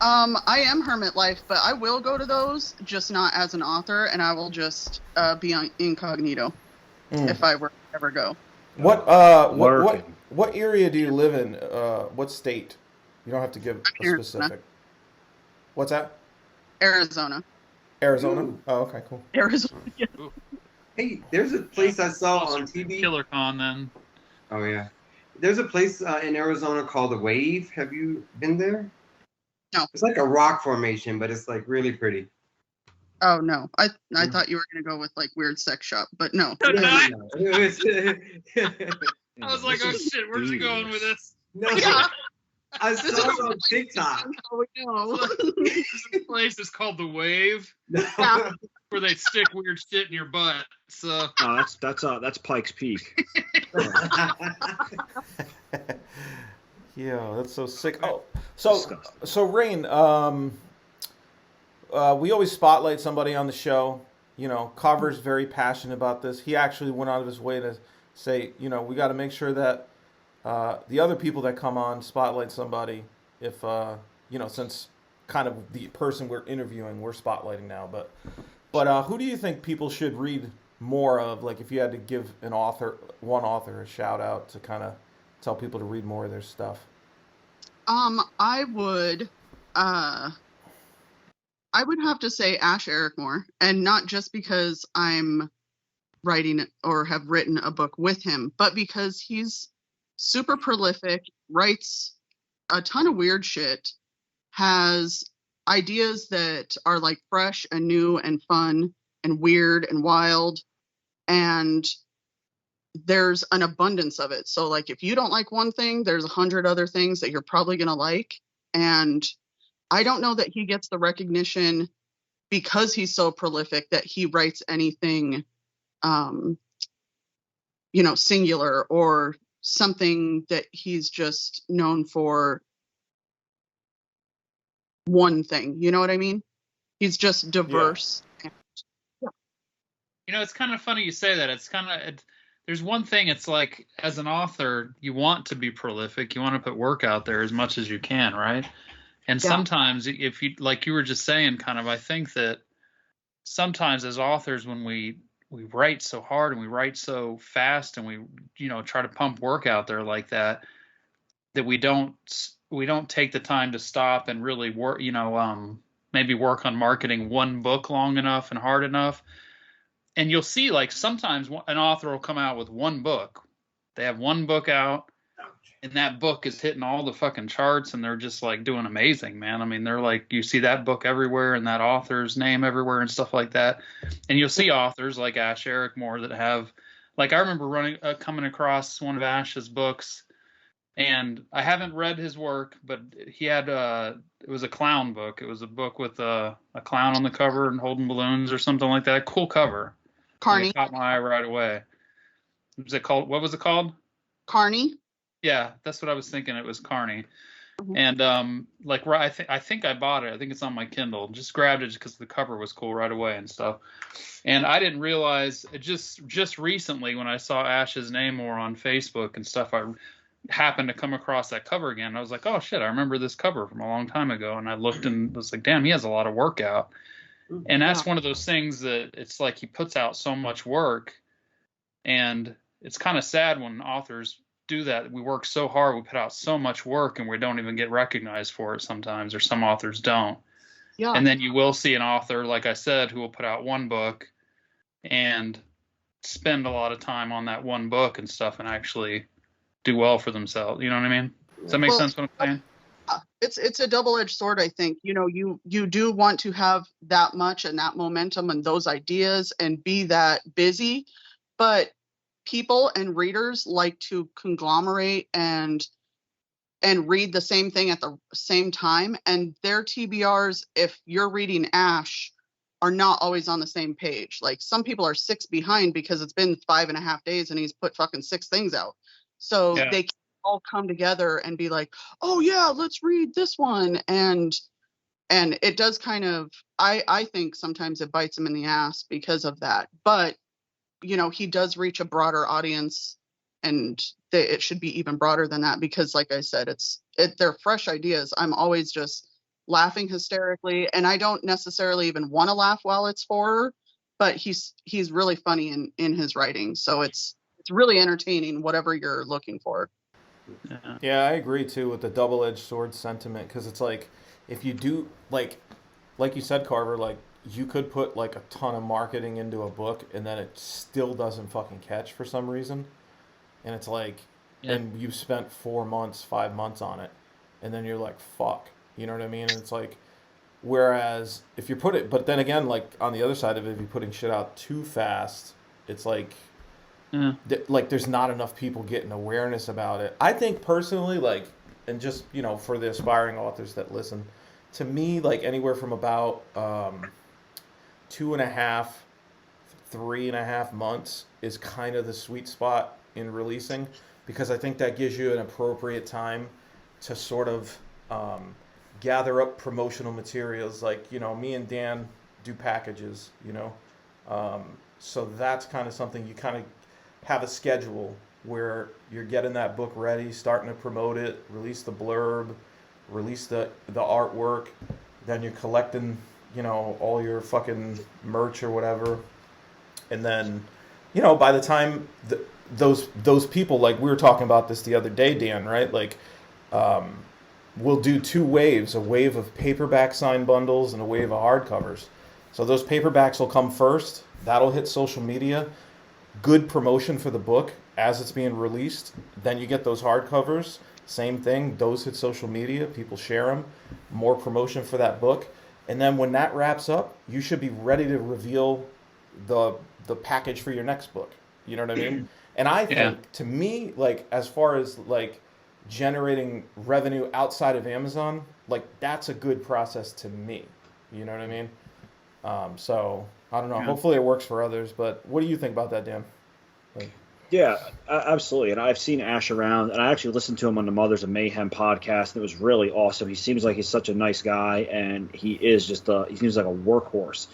I am hermit life, but I will go to those, just not as an author, and I will just be on incognito if I were to ever go. What area do you live in? What state? You don't have to give a specific. What's that? Arizona. Arizona. Oh, okay, cool. Arizona. Yeah. Hey, there's a place I saw on Closer to TV. Killer Con then. Oh yeah, there's a place in Arizona called the Wave. Have you been there? No. It's like a rock formation, but it's like really pretty. Oh no, I thought you were gonna go with like weird sex shop, but no. No. I was like, oh shit, where's he going with this? No, Yeah. I This saw is it on TikTok. how we know. This place is called the Wave, Yeah. where they stick weird shit in your butt. So No, that's Pikes Peak. Yeah, that's so sick. Oh, so Disgusting. Rayne, we always spotlight somebody on the show. You know, Carver's very passionate about this. He actually went out of his way to say, you know, we got to make sure that the other people that come on spotlight somebody. If you know, since kind of the person we're interviewing, we're spotlighting now. But who do you think people should read more of? Like, if you had to give one author a shout out to kind of tell people to read more of their stuff. I would have to say Ash Ericmore, and not just because I'm writing or have written a book with him, but because he's super prolific, writes a ton of weird shit, has ideas that are like fresh and new and fun and weird and wild, and there's an abundance of it. So like if you don't like one thing, there's 100 other things that you're probably going to like. And I don't know that he gets the recognition because he's so prolific that he writes anything you know, singular or something that he's just known for one thing. You know what I mean? He's just diverse. you know, it's kind of funny you say that. It's kind of there's one thing. It's like as an author, you want to be prolific. You want to put work out there as much as you can, right? And sometimes, if you like you were just saying, kind of, I think that sometimes as authors, when we write so hard and we write so fast and we, you know, try to pump work out there like that, that we don't take the time to stop and really work, you know, maybe work on marketing one book long enough and hard enough. And you'll see, like, sometimes an author will come out with one book. They have one book out, and that book is hitting all the fucking charts, and they're just like doing amazing, man. I mean, they're like, you see that book everywhere and that author's name everywhere and stuff like that. And you'll see authors like Ash Ericmore that have, like, I remember coming across one of Ash's books, and I haven't read his work, but he had it was a clown book. It was a book with a clown on the cover and holding balloons or something like that. Cool cover. Carney. It caught my eye right away. Was it called? What was it called? Carney. Yeah, that's what I was thinking. It was Carney. Mhm. And like, I think I bought it. I think it's on my Kindle. Just grabbed it because the cover was cool right away and stuff. And I didn't realize it just recently when I saw Ash's name more on Facebook and stuff, I happened to come across that cover again. I was like, oh shit, I remember this cover from a long time ago. And I looked and was like, damn, he has a lot of work out. And that's one of those things that it's like he puts out so much work, and it's kind of sad when authors do that. We work so hard, we put out so much work, and we don't even get recognized for it sometimes, or some authors don't. Yeah. And then you will see an author, like I said, who will put out one book and spend a lot of time on that one book and stuff and actually do well for themselves. You know what I mean? Does that make sense what I'm saying? It's a double-edged sword, I think. You know, you do want to have that much and that momentum and those ideas and be that busy, but people and readers like to conglomerate and read the same thing at the same time, and their TBRs, if you're reading Ash, are not always on the same page. Like, some people are 6 behind because it's been 5.5 days and he's put fucking 6 things out. So they can all come together and be like, oh yeah, let's read this one. And it does kind of, I think sometimes it bites him in the ass because of that. But, you know, he does reach a broader audience, and it should be even broader than that because, like I said, they're fresh ideas. I'm always just laughing hysterically, and I don't necessarily even want to laugh while it's horror, but he's really funny in his writing. So it's really entertaining, whatever you're looking for. Yeah, I agree too with the double-edged sword sentiment, because it's like, if you do, like you said, Carver, like, you could put like a ton of marketing into a book and then it still doesn't fucking catch for some reason. And it's like, Yeah. and you've spent 4 months, 5 months on it, and then you're like, fuck, you know what I mean? And it's like, whereas if you put it, but then again, like on the other side of it, if you're putting shit out too fast, it's like, Yeah. like there's not enough people getting awareness about it. I think personally, like, and just, you know, for the aspiring authors that listen, to me, like anywhere from about 2.5, 3.5 months is kind of the sweet spot in releasing, because I think that gives you an appropriate time to sort of gather up promotional materials. Like, you know, me and Dan do packages, you know, so that's kind of something you kind of have a schedule where you're getting that book ready, starting to promote it, release the blurb, release the artwork, then you're collecting, you know, all your fucking merch or whatever, and then, you know, by the time those people, like we were talking about this the other day, Dan, right? Like, we'll do 2 waves, a wave of paperback signed bundles and a wave of hardcovers. So those paperbacks will come first. That'll hit social media. Good promotion for the book as it's being released. Then you get those hardcovers. Same thing. Those hit social media. People share them. More promotion for that book. And then when that wraps up, you should be ready to reveal the package for your next book. You know what I mean? And I think, to me, like, as far as like generating revenue outside of Amazon, like that's a good process to me. You know what I mean? So I don't know. Yeah. Hopefully it works for others. But what do you think about that, Dan? Like, Yeah, absolutely. And I've seen Ash around, and I actually listened to him on the Mothers of Mayhem podcast, and it was really awesome. He seems like he's such a nice guy, and he is just he seems like a workhorse.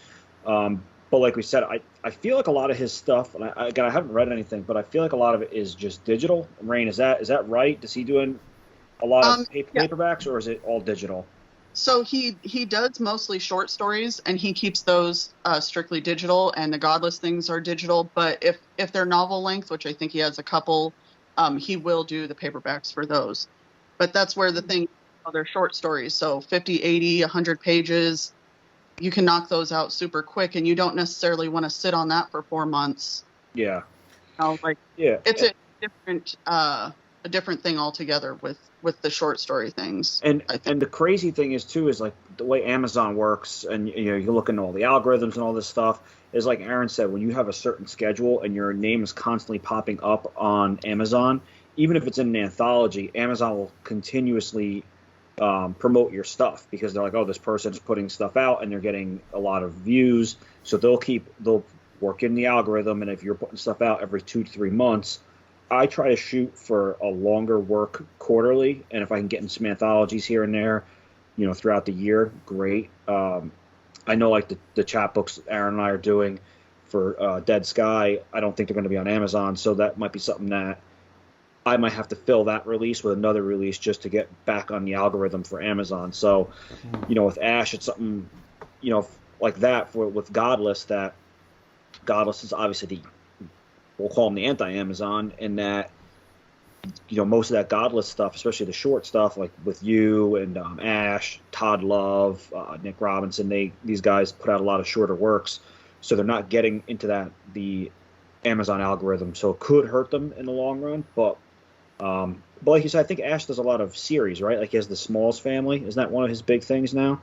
But like we said, I feel like a lot of his stuff, and again, I haven't read anything, but I feel like a lot of it is just digital. Rayne, is that right? Is he doing a lot of paperbacks, or is it all digital? So he does mostly short stories, and he keeps those strictly digital, and the Godless things are digital. But if they're novel length, which I think he has a couple, he will do the paperbacks for those. But that's where the thing, they're short stories, so 50, 80, 100 pages. You can knock those out super quick, and you don't necessarily want to sit on that for 4 months. Yeah. You know, like, Yeah. it's a different thing altogether with the short story things. And the crazy thing is too is like the way Amazon works, and you know, you look into all the algorithms and all this stuff, is like Aaron said, when you have a certain schedule and your name is constantly popping up on Amazon, even if it's in an anthology, Amazon will continuously promote your stuff, because they're like, oh, this person's putting stuff out and they're getting a lot of views, so they'll work in the algorithm. And if you're putting stuff out every 2 to 3 months, I try to shoot for a longer work quarterly, and if I can get in some anthologies here and there, you know, throughout the year, great. I know like the chapbooks Aaron and I are doing for Dead Sky, I don't think they're going to be on Amazon, so that might be something that I might have to fill that release with another release just to get back on the algorithm for Amazon. So, you know, with Ash, it's something, you know, like that with Godless, that Godless is obviously we'll call them the anti-Amazon, in that, you know, most of that Godless stuff, especially the short stuff, like with you and Ash, Todd Love, Nick Robinson, these guys put out a lot of shorter works, so they're not getting into the Amazon algorithm, so it could hurt them in the long run. But like you said, I think Ash does a lot of series, right? Like he has the Smalls family. Isn't that one of his big things now?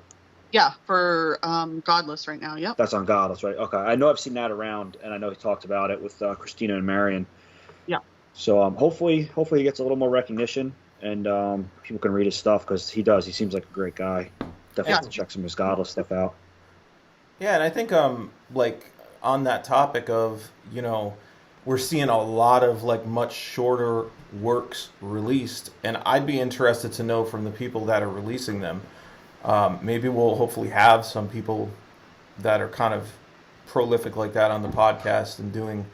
Yeah, for Godless right now. Yep. That's on Godless, right? Okay, I know I've seen that around, and I know he talked about it with Christina and Marion. Yeah. So hopefully he gets a little more recognition, and people can read his stuff, because he does. He seems like a great guy. Definitely have to check some of his Godless stuff out. yeah, and I think like on that topic of, you know, we're seeing a lot of like much shorter works released, and I'd be interested to know from the people that are releasing them. Maybe we'll hopefully have some people that are kind of prolific like that on the podcast and doing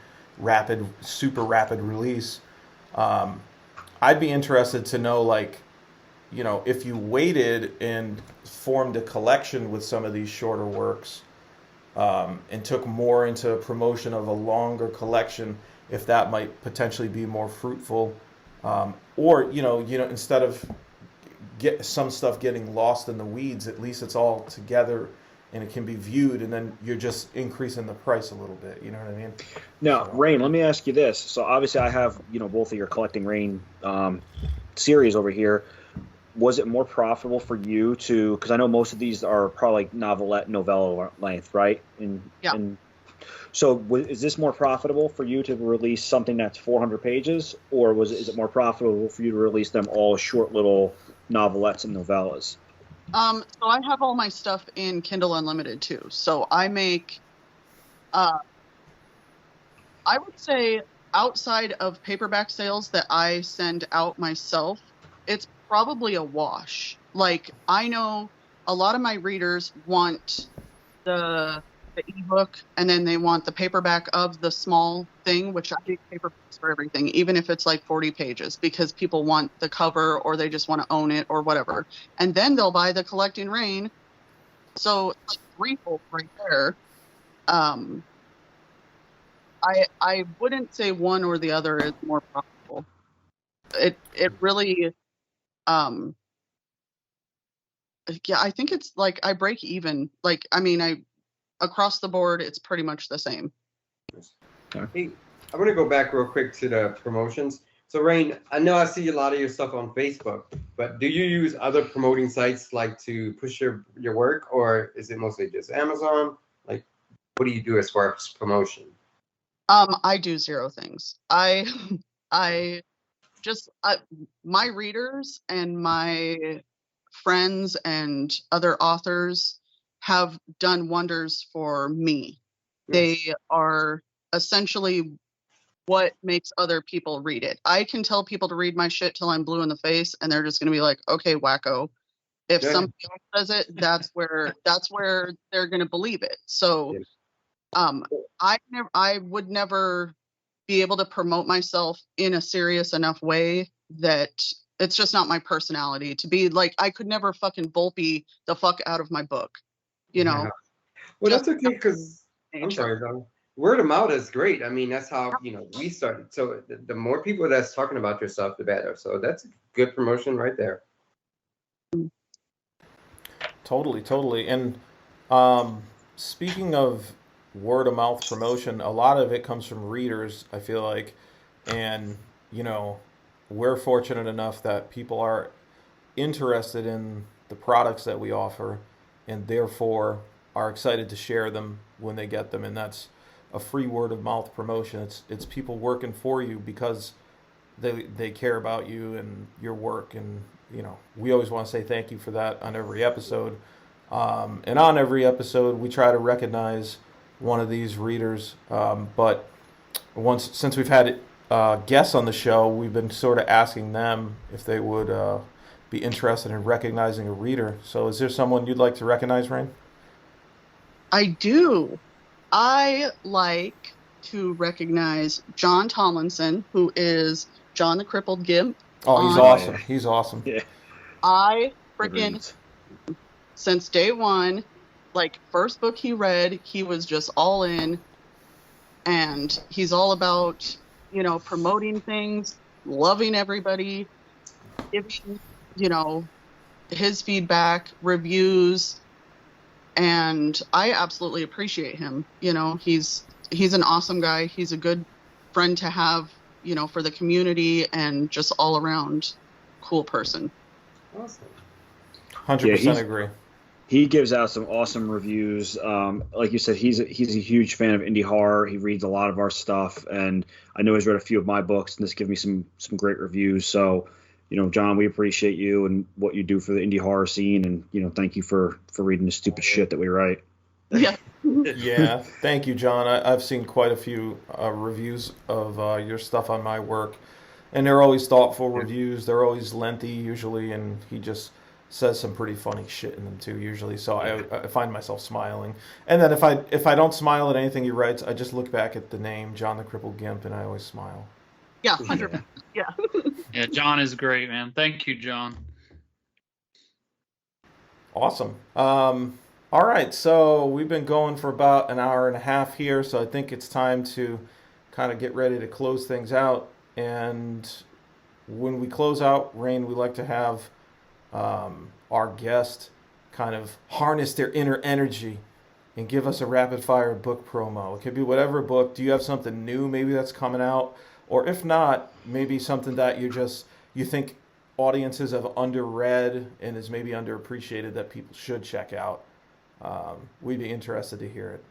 super rapid release. I'd be interested to know, like, you know, if you waited and formed a collection with some of these shorter works, and took more into promotion of a longer collection, if that might potentially be more fruitful, or you know, instead of get some stuff getting lost in the weeds, at least it's all together and it can be viewed, and then you're just increasing the price a little bit. You know what I mean? Now, So, Rayne, let me ask you this. So obviously, I have both of your collecting Rayne series over here. Was it more profitable for you to? Because I know most of these are probably like novella length, right? Yeah. So is this more profitable for you to release something that's 400 pages, or is it more profitable for you to release them all short little novelettes and novellas? So I have all my stuff in Kindle Unlimited too. So I make, I would say, outside of paperback sales that I send out myself, it's probably a wash. Like, I know a lot of my readers want the ebook, and then they want the paperback of the small thing, which I do paperbacks for everything, even if it's like 40 pages, because people want the cover or they just want to own it or whatever. And then they'll buy the Collecting Rain. So it's like threefold right there. I wouldn't say one or the other is more profitable. It really, yeah, I think it's like I break even. Like, I mean, across the board, it's pretty much the same. Hey, I'm going to go back real quick to the promotions. So, Rayne, I know I see a lot of your stuff on Facebook, but do you use other promoting sites like to push your work, or is it mostly just Amazon? Like, what do you do as far as promotion? I do zero things. I just my readers and my friends and other authors have done wonders for me. Yes. They are essentially what makes other people read it. I can tell people to read my shit till I'm blue in the face, and they're just going to be like, okay, wacko. If Yeah. somebody else says it, that's where they're going to believe it. So I would never be able to promote myself in a serious enough way that it's just not my personality to be like, I could never fucking Volpe the fuck out of my book, you know. Yeah. Well, that's okay, because I'm sorry, Don. Word of mouth is great. I mean, that's how we started. So the more people that's talking about your stuff, the better. So that's a good promotion right there. Totally. And speaking of word of mouth promotion, a lot of it comes from readers, I feel like. And, we're fortunate enough that people are interested in the products that we offer and therefore are excited to share them when they get them. And that's a free word of mouth promotion. It's people working for you because they care about you and your work, and we always want to say thank you for that on every episode. And on every episode, we try to recognize one of these readers. But since we've had guests on the show, we've been sort of asking them if they would be interested in recognizing a reader. So, is there someone you'd like to recognize, Rayne? I do. I like to recognize John Tomlinson, who is John the Crippled Gimp. Oh, he's awesome. He's awesome. Yeah. I freaking, since day one, like, first book he read, he was just all in. And he's all about, promoting things, loving everybody, giving, his feedback, reviews. And I absolutely appreciate him. He's an awesome guy. He's a good friend to have, for the community, and just all around cool person. Awesome. 100% agree. He gives out some awesome reviews. Like you said, he's a huge fan of indie horror. He reads a lot of our stuff, and I know he's read a few of my books, and this gives me some great reviews. So, John, we appreciate you and what you do for the indie horror scene, and thank you for reading the stupid shit that we write. Yeah. Yeah, thank you, John. I've seen quite a few reviews of your stuff on my work, and they're always thoughtful reviews. They're always lengthy usually, and he just says some pretty funny shit in them too usually. So I find myself smiling. And then if I don't smile at anything he writes, I just look back at the name John the Crippled Gimp, and I always smile. Yeah, 100%. Yeah. Yeah, John is great, man. Thank you, John. Awesome. All right, so we've been going for about an hour and a half here, so I think it's time to kind of get ready to close things out. And when we close out, Rayne, we like to have our guest kind of harness their inner energy and give us a rapid fire book promo. It could be whatever book. Do you have something new maybe that's coming out? Or if not, maybe something that you think audiences have underread and is maybe underappreciated that people should check out. We'd be interested to hear it.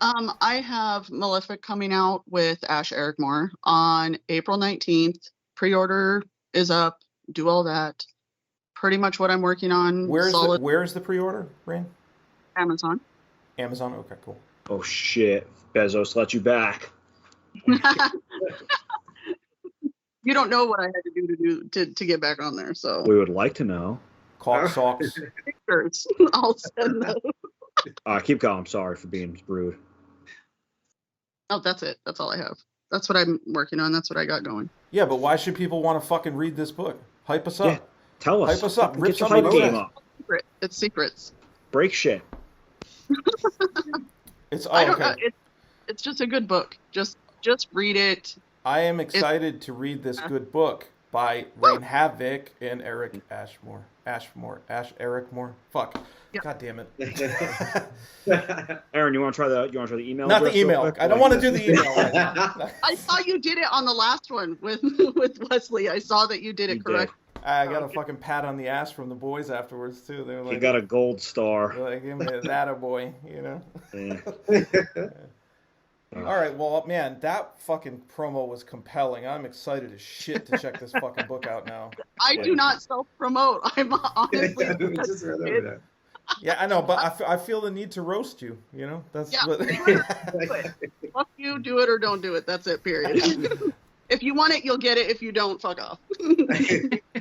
I have Malefic coming out with Ash Ericmore on April 19th. Pre-order is up. Do all that. Pretty much what I'm working on. Where's the pre-order, Rayne? Amazon. Amazon? Okay, cool. Oh, shit. Bezos let you back. You don't know what I had to do to get back on there, so. We would like to know. Caulk socks. Pictures. I'll send those. Keep going. I'm sorry for being rude. Oh, that's it. That's all I have. That's what I'm working on. That's what I got going. Yeah, but why should people want to fucking read this book? Hype us up. Yeah, tell us. Hype us up. Get your hype game up. It's secrets. Break shit. It's I don't know. It's just a good book. Just read it. I am excited to read this good book by Rayne Havok and Ash Ericmore. Fuck. Yep. God damn it. Aaron, you want to try the email? Not the email. I don't want to do the email right now. I saw you did it on the last one with Leslie. I saw that you did it correct. I got a fucking pat on the ass from the boys afterwards too. They were like, "You got a gold star." They're like, "Give me that, a boy," you know. Yeah. All right, well, man, that fucking promo was compelling. I'm excited as shit to check this fucking book out now. I do not self-promote. I'm honestly. Yeah, I know, but I feel the need to roast you. You know, that's what. Fuck you, do it or don't do it. That's it. Period. If you want it, you'll get it. If you don't, fuck off.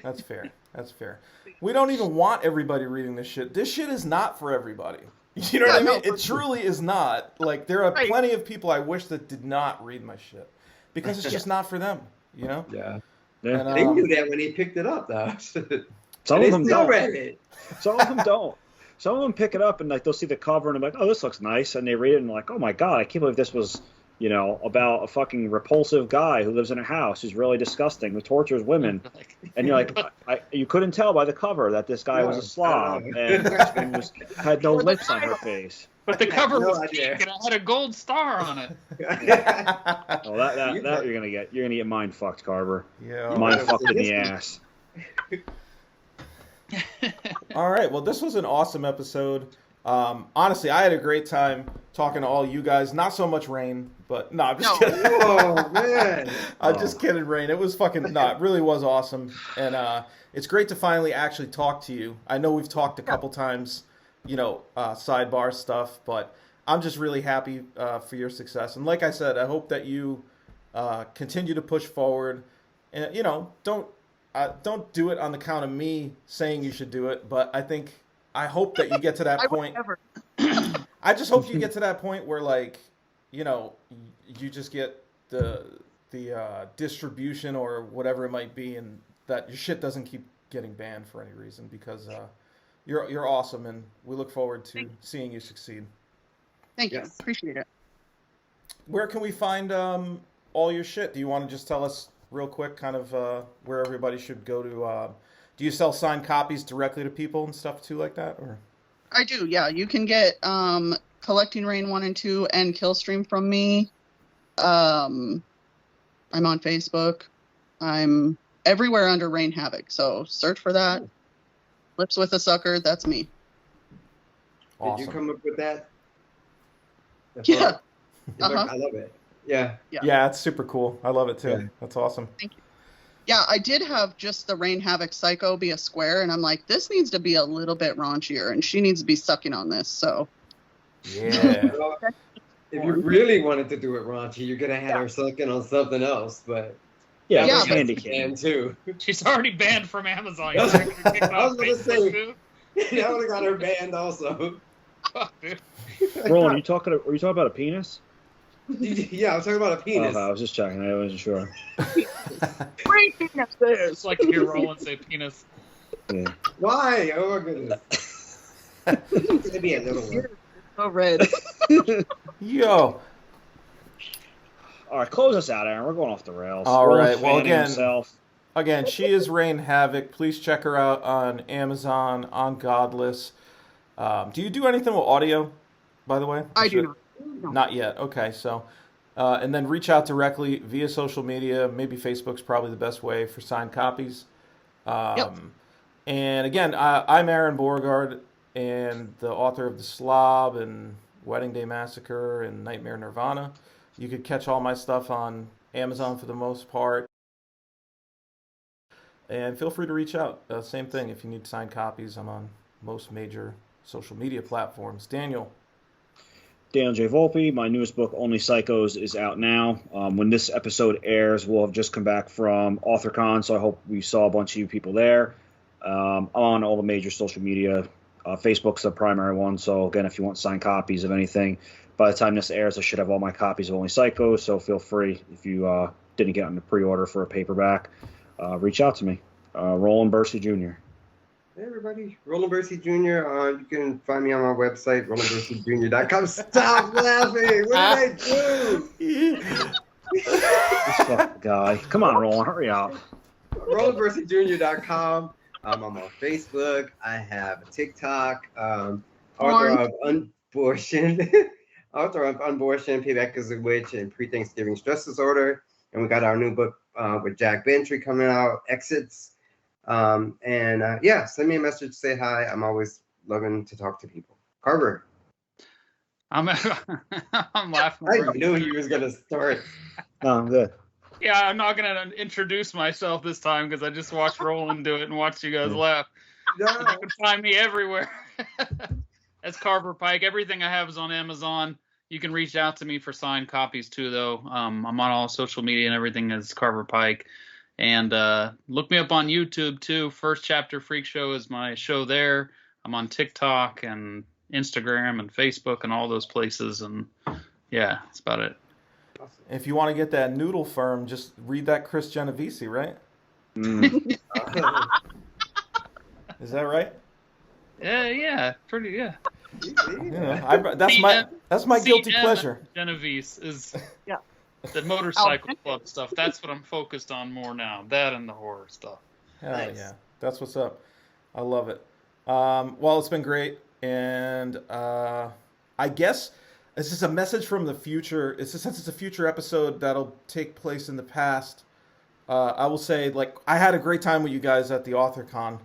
That's fair. That's fair. We don't even want everybody reading this shit. This shit is not for everybody. You know what I mean? It truly is not. Like, there are plenty of people I wish that did not read my shit because it's just not for them. You know? Yeah. And, they knew that when he picked it up, though. Some of them don't. Read it. Some of them don't. Some of them pick it up and like they'll see the cover and they're like, "Oh, this looks nice," and they read it and like, "Oh my god, I can't believe this was." You know, about a fucking repulsive guy who lives in a house who's really disgusting, who tortures women. And you're like, you couldn't tell by the cover that this guy was a slob and had no lips on her face. But the cover was pink and it had a gold star on it. Oh, that you're gonna get mind fucked, Carver. Yeah, mind fucked in the ass. All right, well, this was an awesome episode. Honestly, I had a great time talking to all you guys. Not so much Rayne, but no, I'm just kidding. Oh man, I'm just kidding, Rayne. It was fucking it really was awesome, and it's great to finally actually talk to you. I know we've talked a couple times, you know, sidebar stuff, but I'm just really happy for your success. And like I said, I hope that you continue to push forward, and you know, don't do it on the count of me saying you should do it, but I hope that you get to that point. I just hope you get to that point where, like, you know, you just get the distribution or whatever it might be, and that your shit doesn't keep getting banned for any reason, because you're awesome, and we look forward to seeing you succeed. Thank you. Appreciate it. Where can we find all your shit? Do you want to just tell us real quick kind of where everybody should go to? Do you sell signed copies directly to people and stuff too like that? Or I do, yeah. You can get Collecting Rayne 1 and 2 and Killstreme from me. I'm on Facebook. I'm everywhere under Rayne Havok, so search for that. Lips with a Sucker, that's me. Awesome. Did you come up with that? Yeah. I love it. Yeah. Yeah, it's super cool. I love it too. Yeah. That's awesome. Thank you. Yeah, I did have just the Rayne Havok Psycho be a square, and I'm like, this needs to be a little bit raunchier, and she needs to be sucking on this, so. Yeah. Well, if you really wanted to do it raunchy, you're going to have her sucking on something else, but. Yeah, that's handy cam too. She's already banned from Amazon. I was going to say, that would have got her banned also. Fuck, dude. Roland, are you talking about a penis? Yeah, I was talking about a penis. I was just checking. I wasn't sure. Great penis there. It's like to hear Roland say penis. Yeah. Why? Oh my goodness. It's gonna be a little one. So red. Yo. All right, close us out, Aaron. We're going off the rails. All Roland's right. Well, fanning again, himself. again, she is Rayne Havok. Please check her out on Amazon, on Godless. Do you do anything with audio, by the way? I do not. No. Not yet. Okay, so and then reach out directly via social media. Maybe Facebook's probably the best way for signed copies. Yep. And again, I'm Aaron Beauregard, and the author of The Slob and Wedding Day Massacre and Nightmare Nirvana. You could catch all my stuff on Amazon for the most part. And feel free to reach out. Same thing, if you need signed copies, I'm on most major social media platforms. Daniel J. Volpe, my newest book, Only Psychos, is out now. When this episode airs, we'll have just come back from AuthorCon, so I hope we saw a bunch of you people there. I'm on all the major social media. Facebook's the primary one, so again, if you want signed copies of anything, by the time this airs, I should have all my copies of Only Psychos, so feel free, if you didn't get on the pre-order for a paperback, reach out to me. Roland Bursey Jr. Hey everybody, Roland Bursey Jr. You can find me on my website, RolandBurseyJr.com. Stop laughing! What did I do? This fucking guy. Come on, Roland, hurry up. RolandBurseyJr.com. I'm on Facebook. I have a TikTok. Author of Unbortion. Author of Unbortion, Payback is a Witch, and Pre-Thanksgiving Stress Disorder. And we got our new book with Jack Bantry coming out, Exits. Yeah, send me a message, say hi. I'm always loving to talk to people. Carver. I'm laughing. I knew he was gonna start. No, I'm good. Yeah, I'm not gonna introduce myself this time because I just watched Roland do it and watched you guys laugh. No. You can find me everywhere. That's Carver Pike. Everything I have is on Amazon. You can reach out to me for signed copies too, though. I'm on all social media and everything as Carver Pike. And look me up on YouTube too. First Chapter Freak Show is my show there. I'm on TikTok and Instagram and Facebook and all those places. And yeah, that's about it. If you want to get that noodle firm, just read that Chris Genovese, right? Is that right? Yeah, pretty, yeah. You know, that's my guilty pleasure. Genovese is Yeah. the motorcycle club stuff. That's what I'm focused on more now. That and the horror stuff. Hell Nice. yeah, that's what's up. I love it. Well, it's been great, and I guess this is a message from the future. Since it's a future episode that'll take place in the past, I will say, like, I had a great time with you guys at the AuthorCon.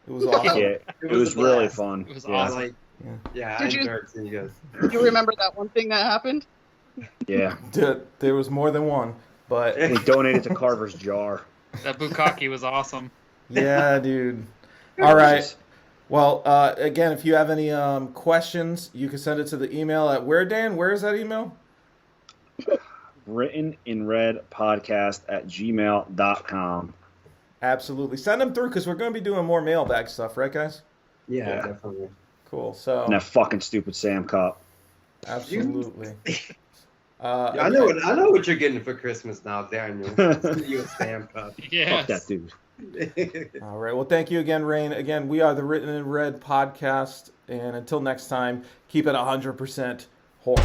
It was awesome. Yeah, it was really fun. It was yeah. awesome. Yeah, Did I you- enjoyed seeing you guys. Do you remember that one thing that happened? Yeah. There was more than one, but We donated to Carver's jar. That bukkake was awesome. yeah, dude. All right. Well, again, if you have any questions, you can send it to the email at where, Dan? Where is that email? Written in Red podcast at gmail.com. Absolutely. Send them through because we're going to be doing more mailbag stuff, right, guys? Yeah, Yeah. definitely. Cool. So, And that fucking stupid Sam Cup. absolutely. Yeah, I know what you're getting for Christmas now, Daniel. You a Sam Cup. Yes. Fuck that dude. All right. Well, thank you again, Rayne. Again, we are the Written in Red podcast. And until next time, keep it 100% horror.